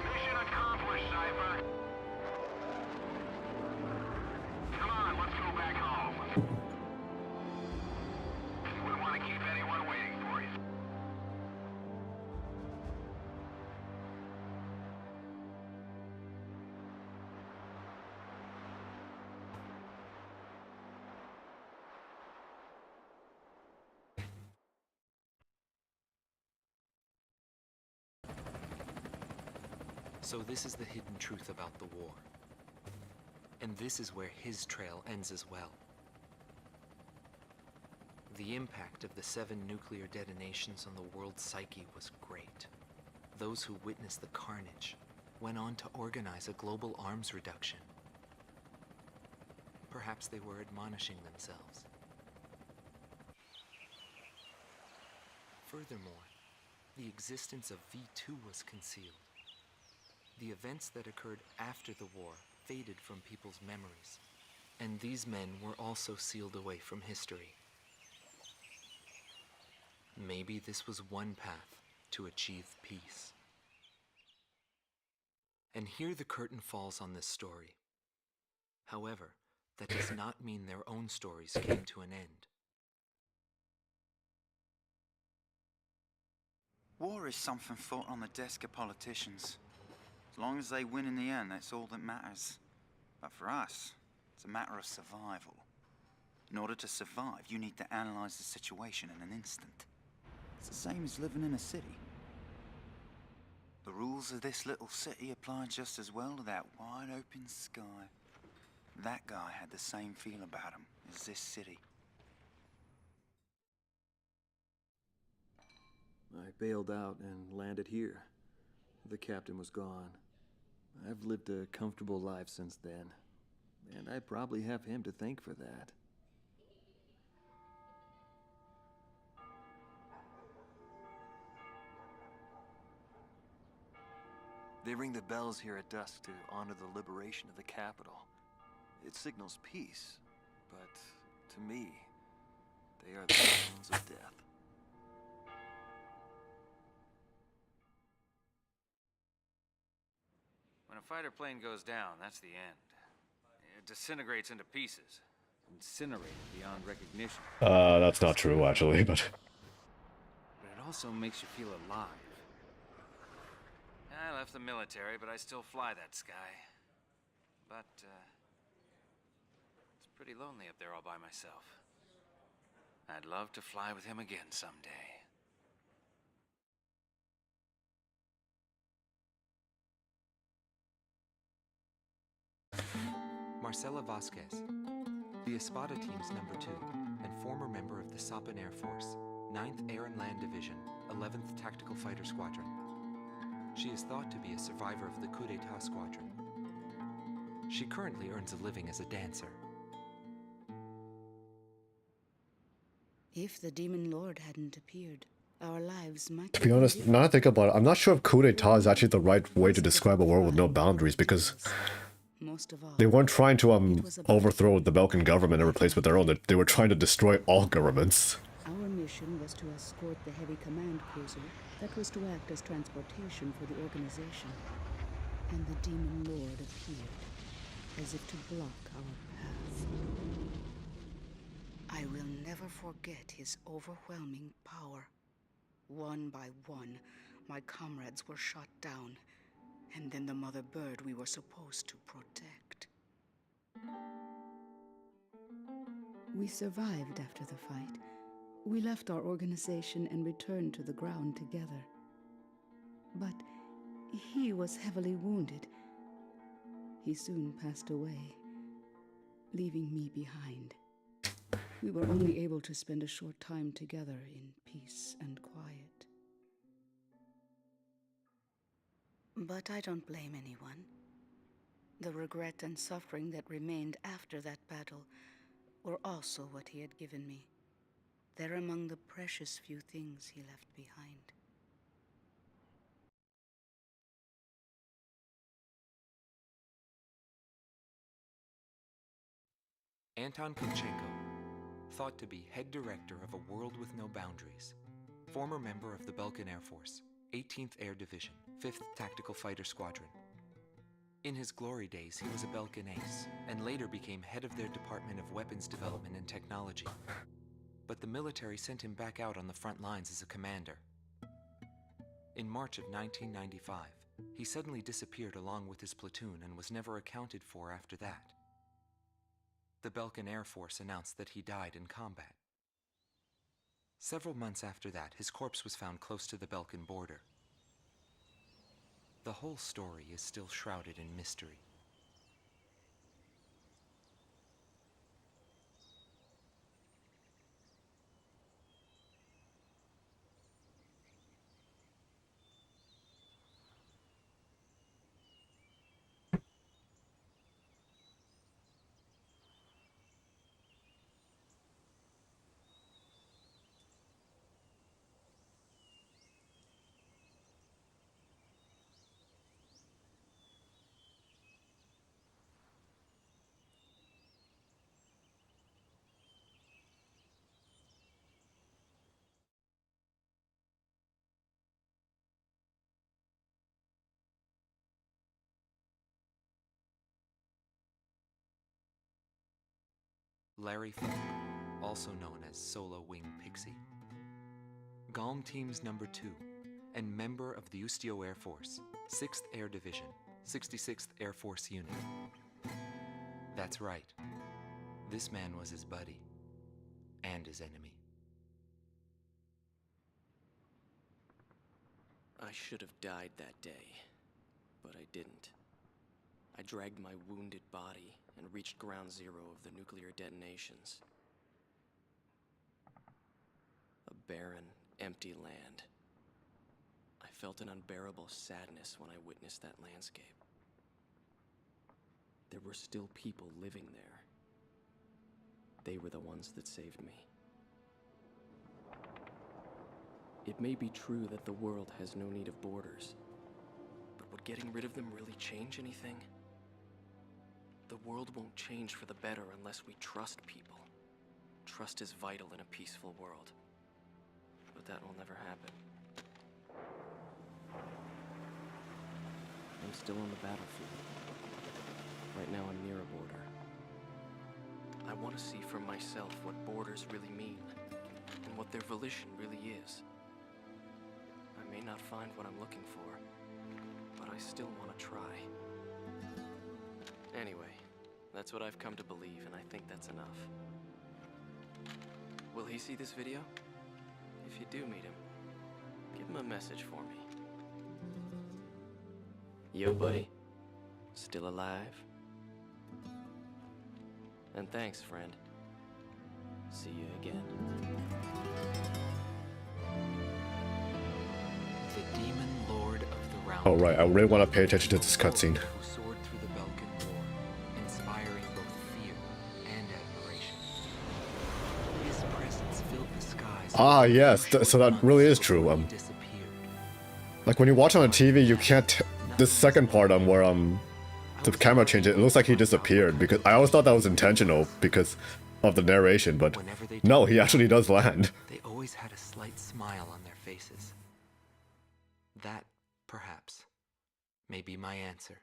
Mission accomplished, Cypher. Come on, let's go back home. We want to keep anyone waiting for you. So this is the hidden truth about the war. And this is where his trail ends as well. The impact of the 7 nuclear detonations on the world's psyche was great. Those who witnessed the carnage went on to organize a global arms reduction. Perhaps they were admonishing themselves. Furthermore, the existence of V2 was concealed. The events that occurred after the war faded from people's memories, and these men were also sealed away from history. Maybe this was one path to achieve peace. And here the curtain falls on this story. However, that does not mean their own stories came to an end. War is something fought on the desk of politicians. As long as they win in the end, that's all that matters. But for us, it's a matter of survival. In order to survive, you need to analyze the situation in an instant. It's the same as living in a city. The rules of this little city apply just as well to that wide open sky. That guy had the same feel about him as this city. I bailed out and landed here. The captain was gone. I've lived a comfortable life since then, and I probably have him to thank for that. They ring the bells here at dusk to honor the liberation of the capital. It signals peace, but to me, they are the sounds of death. When a fighter plane goes down, that's the end. It disintegrates into pieces. Incinerated beyond recognition. That's not true, actually, but... But it also makes you feel alive. I left the military, but I still fly that sky. But, it's pretty lonely up there all by myself. I'd love to fly with him again someday. Marcela Vasquez, the Espada team's #2 and former member of the Sapan Air Force, 9th Air and Land Division, 11th Tactical Fighter Squadron. She is thought to be a survivor of the coup d'etat squadron. She currently earns a living as a dancer. If the Demon Lord hadn't appeared, our lives might To be honest, now I think about it, I'm not sure if coup d'etat is actually the right way to describe a world with no boundaries, because most of all, they weren't trying to overthrow the Balkan government and replace with their own. They were trying to destroy all governments. our mission was to escort the heavy command cruiser that was to act as transportation for the organization. And the demon lord appeared, as if to block our path. I will never forget his overwhelming power. One by one, my comrades were shot down, and then the mother bird we were supposed to protect. We survived after the fight. We left our organization and returned to the ground together. But he was heavily wounded. He soon passed away, leaving me behind. We were only able to spend a short time together in peace and quiet. But I don't blame anyone. The regret and suffering that remained after that battle were also what he had given me. They're among the precious few things he left behind. Anton Kunchenko, thought to be head director of a world with no boundaries, former member of the Balkan Air Force, 18th Air Division, 5th Tactical Fighter Squadron. In his glory days, he was a Balkan ace, and later became head of their Department of Weapons Development and Technology. But the military sent him back out on the front lines as a commander. In March of 1995, he suddenly disappeared along with his platoon and was never accounted for after that. The Balkan Air Force announced that he died in combat. Several months after that, his corpse was found close to the Balkan border. The whole story is still shrouded in mystery. Larry Falk, also known as Solo Wing Pixie. Golem Team's number 2, and member of the Ustio Air Force, 6th Air Division, 66th Air Force Unit. That's right. This man was his buddy, and his enemy. I should have died that day, but I didn't. I dragged my wounded body and reached ground zero of the nuclear detonations. A barren, empty land. I felt an unbearable sadness when I witnessed that landscape. There were still people living there. They were the ones that saved me. It may be true that the world has no need of borders, but would getting rid of them really change anything? The world won't change for the better unless we trust people. Trust is vital in a peaceful world. But that will never happen. I'm still on the battlefield. Right now I'm near a border. I want to see for myself what borders really mean, and what their volition really is. I may not find what I'm looking for, but I still want to try. Anyway, that's what I've come to believe, and I think that's enough. Will he see this video? If you do meet him, give him a message for me. Yo, buddy. Still alive? And thanks, friend. See you again. The demon lord of the round. Oh right, I really want to pay attention to this cutscene. Who soared through the Balkan War, inspiring both fear and admiration. His presence filled the skies Ah, yes, so that really is true. Disappeared. Like when you watch on a TV, you can't. This second part where the camera changed, it looks like he disappeared because I always thought that was intentional because of the narration, but no, he actually does land. They always had a slight smile on their faces. That, perhaps, may be my answer.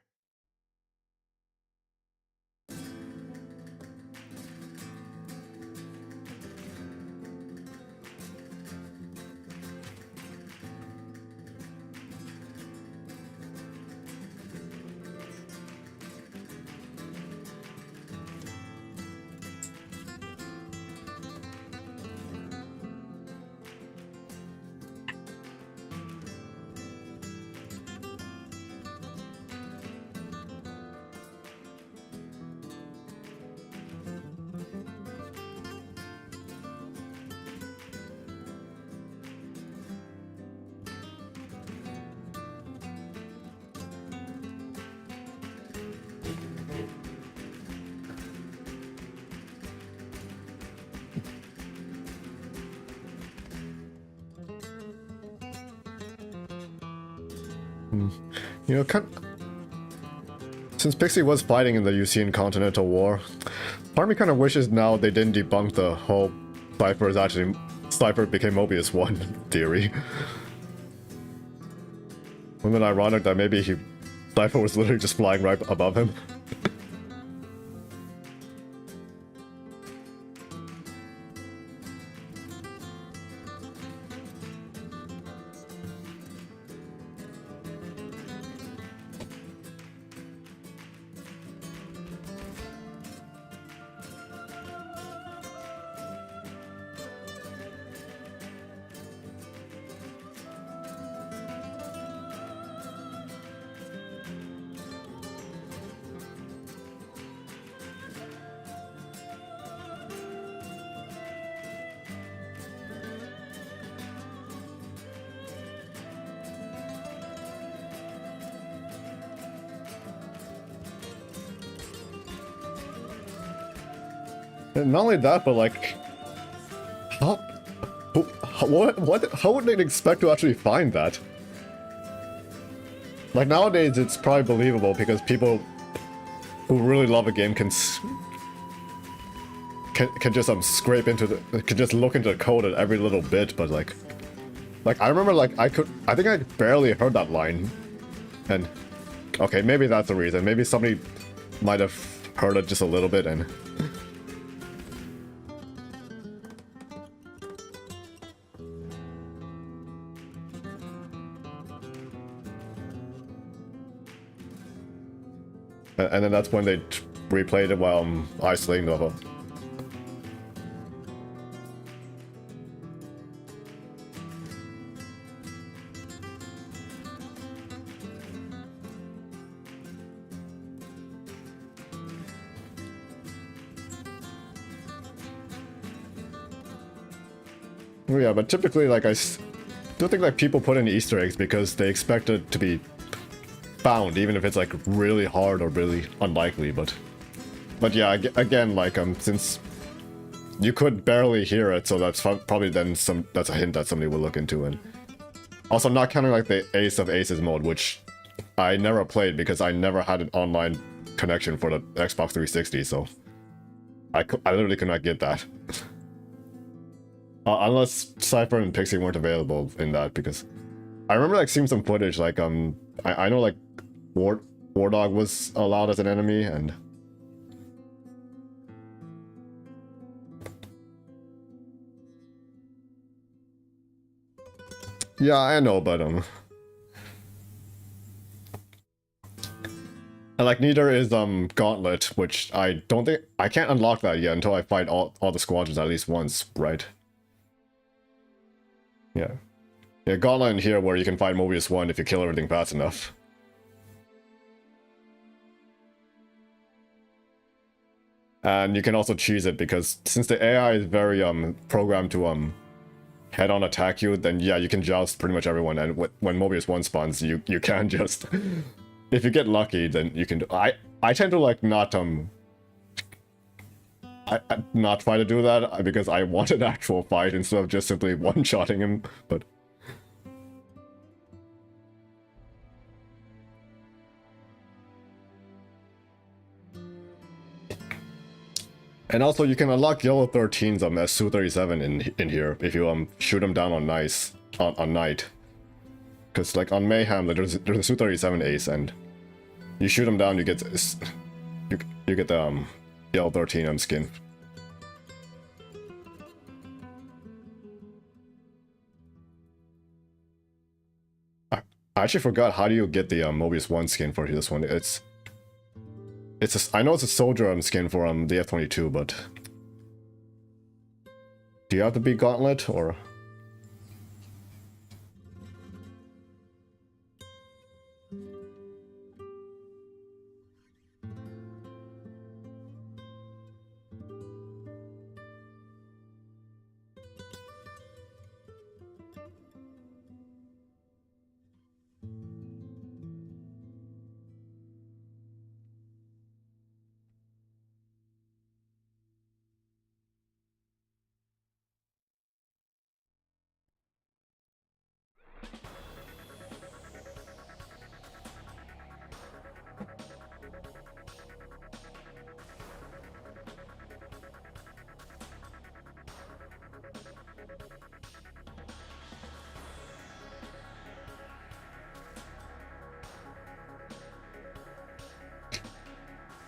You know, since Pixie was fighting in the Usean Continental War, part of me kind of wishes now they didn't debunk the whole Cypher became Mobius 1 theory. Wouldn't it ironic that maybe Cypher was literally just flying right above him? And not only that, but like, how would they expect to actually find that? Like nowadays, it's probably believable because people who really love a game can just scrape into can just look into the code at every little bit. But like I remember I think I barely heard that line, and okay, maybe that's the reason. Maybe somebody might have heard it just a little bit and. And then that's when they replayed it while isolating the level. Well, yeah, but typically, like, I don't think like people put in Easter eggs because they expect it to be found, even if it's like really hard or really unlikely. But yeah, again, like since you could barely hear it, so that's probably then that's a hint that somebody will look into. And also not counting like the Ace of Aces mode, which I never played because I never had an online connection for the Xbox 360, so I literally could not get that. Unless Cypher and Pixie weren't available in that, because I remember like seeing some footage, like I know like Wardog was allowed as an enemy, and yeah, I know, but and like neither is Gauntlet, which I don't think I can't unlock that yet until I fight all the squadrons at least once, right? Yeah. Yeah, Gauntlet in here where you can fight Mobius 1 if you kill everything fast enough. And you can also cheese it because since the AI is very programmed to head-on attack you, then yeah, you can joust pretty much everyone, and when Mobius 1 spawns, you can just if you get lucky, then you can I tend to like not I not try to do that because I wanted actual fight instead of just simply one-shotting him, but... And also, you can unlock yellow 13s as Su-37 in here if you shoot them down on night. Because like on Mayhem, there's a Su-37 ace, and you shoot them down, you get the yellow 13 skin. I actually forgot how do you get the Mobius 1 skin for this one. I know it's a soldier skin for the F-22, but do you have to be Gauntlet or?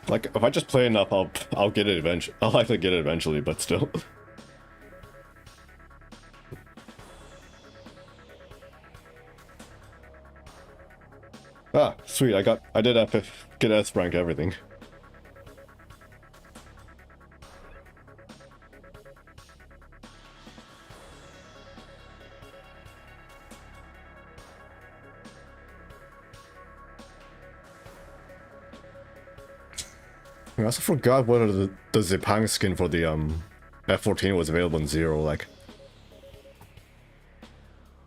Like, if I just play enough, I'll get it eventually. I'll likely get it eventually, but still. Ah, sweet! I did get S rank everything. I also forgot whether the Zipang skin for the F-14 was available in Zero. Like,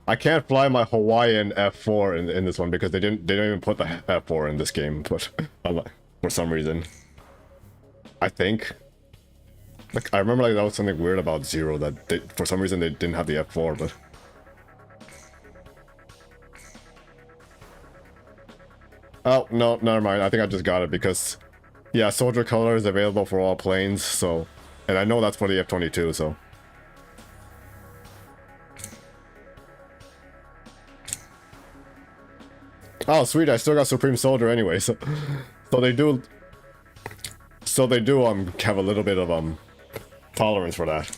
I can't fly my Hawaiian F4 in this one because they didn't even put the F4 in this game, but for some reason, I think. Like, I remember like that was something weird about Zero that for some reason they didn't have the F4, but. Oh no, never mind. I think I just got it because. Yeah, soldier color is available for all planes, so... And I know that's for the F-22, so... Oh, sweet, I still got Supreme Soldier anyway, so... So they do have a little bit of, tolerance for that.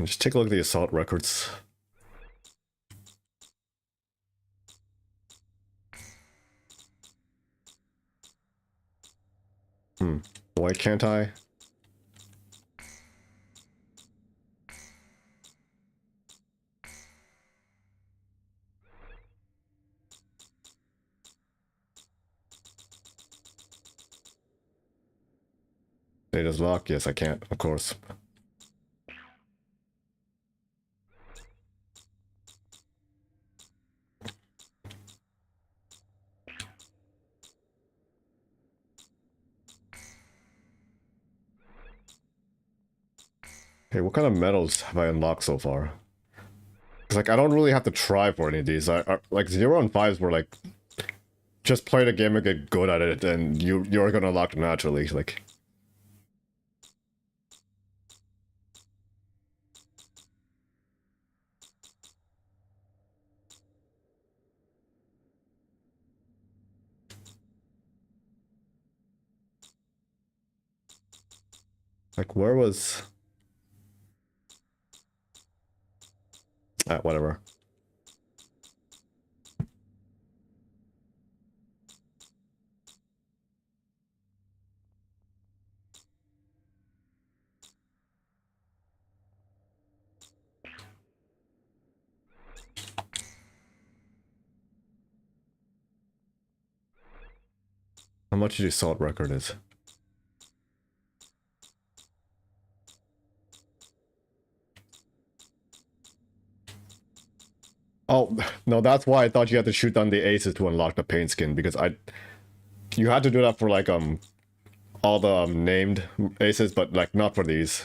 Just take a look at the assault records. Why can't I? Data's locked? Yes, I can't, of course. Hey, what kind of medals have I unlocked so far? Cause like I don't really have to try for any of these. Like 0 and 5s were like just play the game and get good at it, and you're gonna unlock them naturally. Like. Like where was? Whatever. How much the assault record is? Oh no, that's why I thought you had to shoot down the aces to unlock the paint skin, because you had to do that for like all the named aces, but like not for these.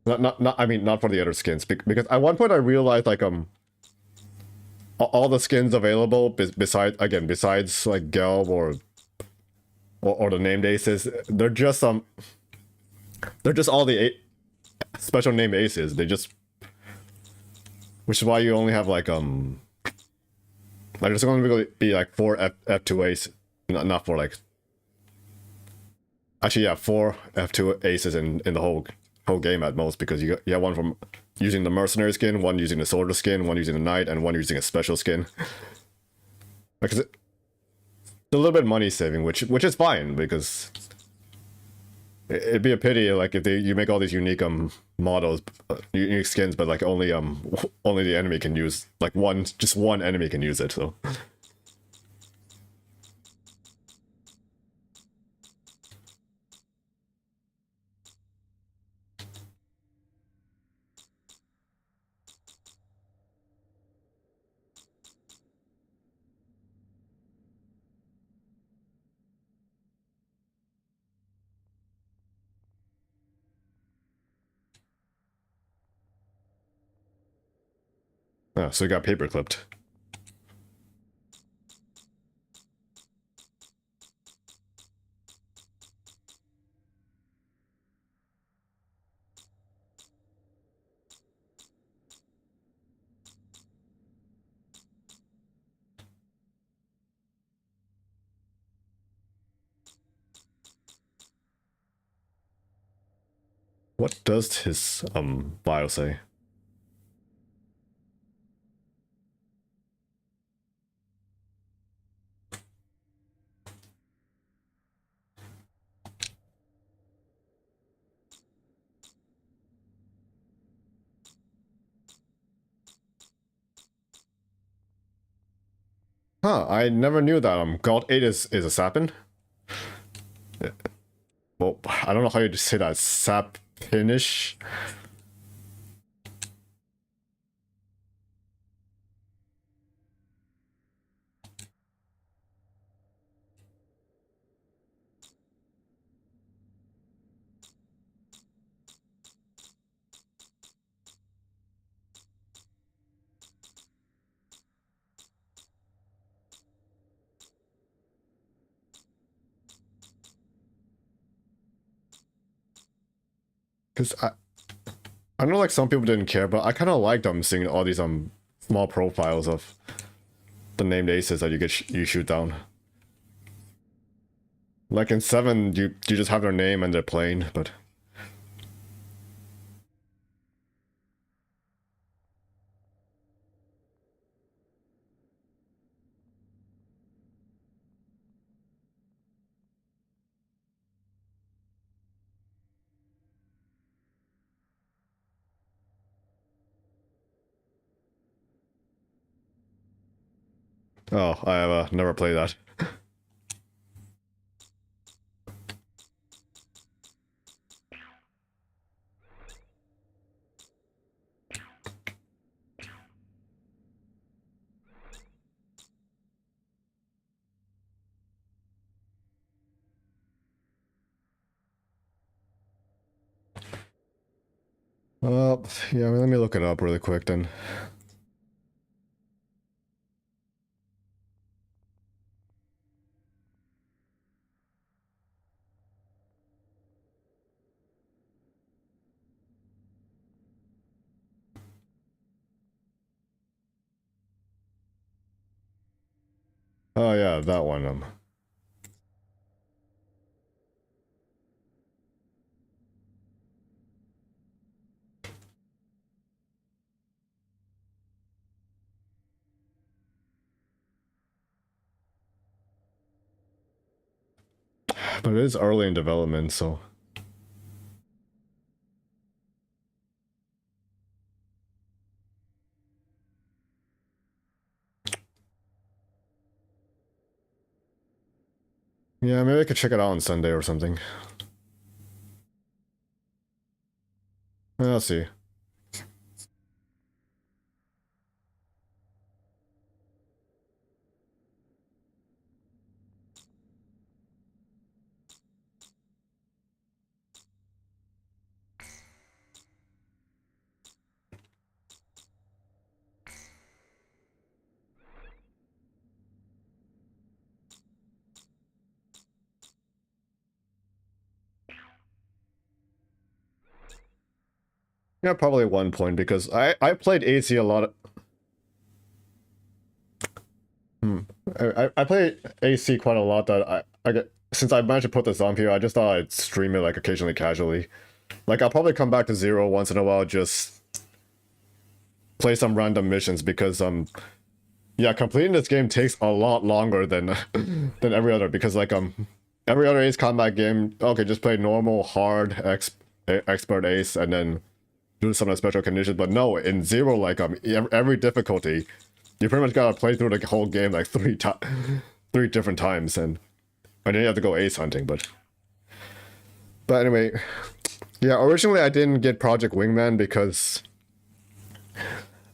Not I mean not for the other skins, because at one point I realized like all the skins available besides like Gelb or the named aces, they're just all the special named aces. They just, which is why you only have like there's going to be like 4 F2 aces, not for like, actually yeah, 4 F2 aces in the whole game at most, because you have one from using the mercenary skin, one using the soldier skin, one using the knight, and one using a special skin. Because it's a little bit money saving, which is fine, because it'd be a pity like if you make all these unique models, unique skins, but like only the enemy can use, like just one enemy can use it. So yeah, so you got paper clipped. What does his bio say? Huh, I never knew that God 8 is a sapin. Well, I don't know how you say that. Sapinish. Because I know like some people didn't care, but I kind of liked seeing all these small profiles of the named aces that you shoot down. Like in 7, you just have their name and their plane, but oh, I have never played that. Yeah, let me look it up really quick then. Oh yeah, that one. But it is early in development, so. Yeah, maybe I could check it out on Sunday or something. I'll see. Yeah, probably 1 point because I played AC a lot. I play AC quite a lot. That since I managed to put this on here, I just thought I'd stream it like occasionally, casually. Like I'll probably come back to 0 once in a while, just play some random missions because yeah, completing this game takes a lot longer than than every other because like every other Ace Combat game, okay, just play normal, hard, expert Ace, and then do some of the special conditions. But no, in 0, like every difficulty, you pretty much gotta play through the whole game like 3 different times, and then you have to go Ace hunting. But anyway, yeah, originally I didn't get Project Wingman because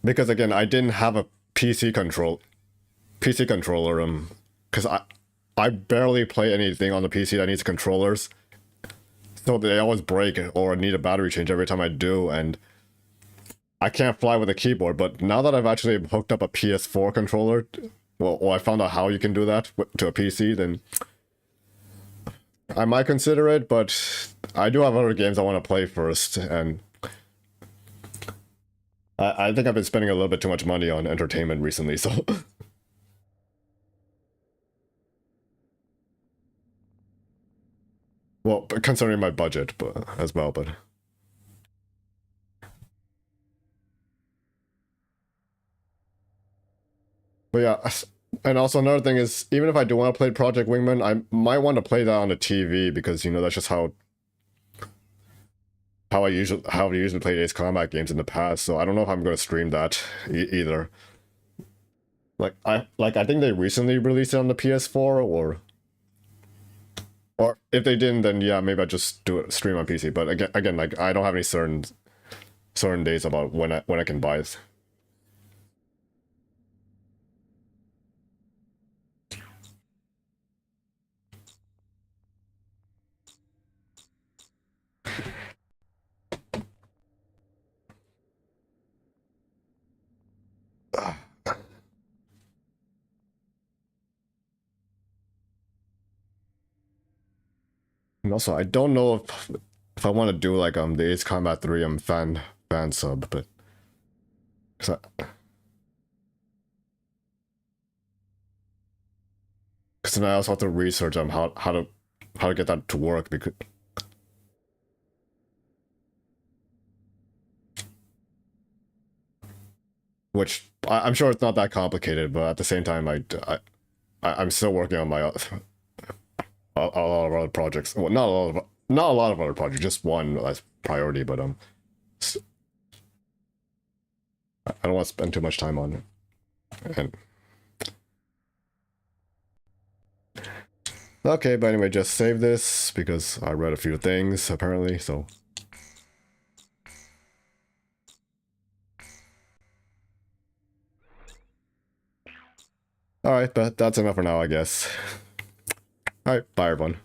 again I didn't have a PC controller because I barely play anything on the PC that needs controllers, so they always break or need a battery change every time I do, and I can't fly with a keyboard. But now that I've actually hooked up a PS4 controller, well I found out how you can do that to a PC, then I might consider it. But I do have other games I want to play first, and I think I've been spending a little bit too much money on entertainment recently, so well, considering my budget, but as well, but yeah, and also another thing is, even if I do want to play Project Wingman, I might want to play that on the TV because that's just how I usually played Ace Combat games in the past. So I don't know if I'm going to stream that either. Like I think they recently released it on the PS4, or if they didn't, then yeah, maybe I just do it stream on PC. But again, like I don't have any certain days about when I can buy it. And also, I don't know if I want to do like the Ace Combat 3 fan sub, but because then I also have to research how to get that to work, because which I'm sure it's not that complicated, but at the same time I'm still working on my a lot of other projects. Well, not a lot of other projects, just one as priority. But I don't want to spend too much time on it. And okay, but anyway, just save this because I read a few things apparently. So all right, but that's enough for now, I guess. All right, bye everyone.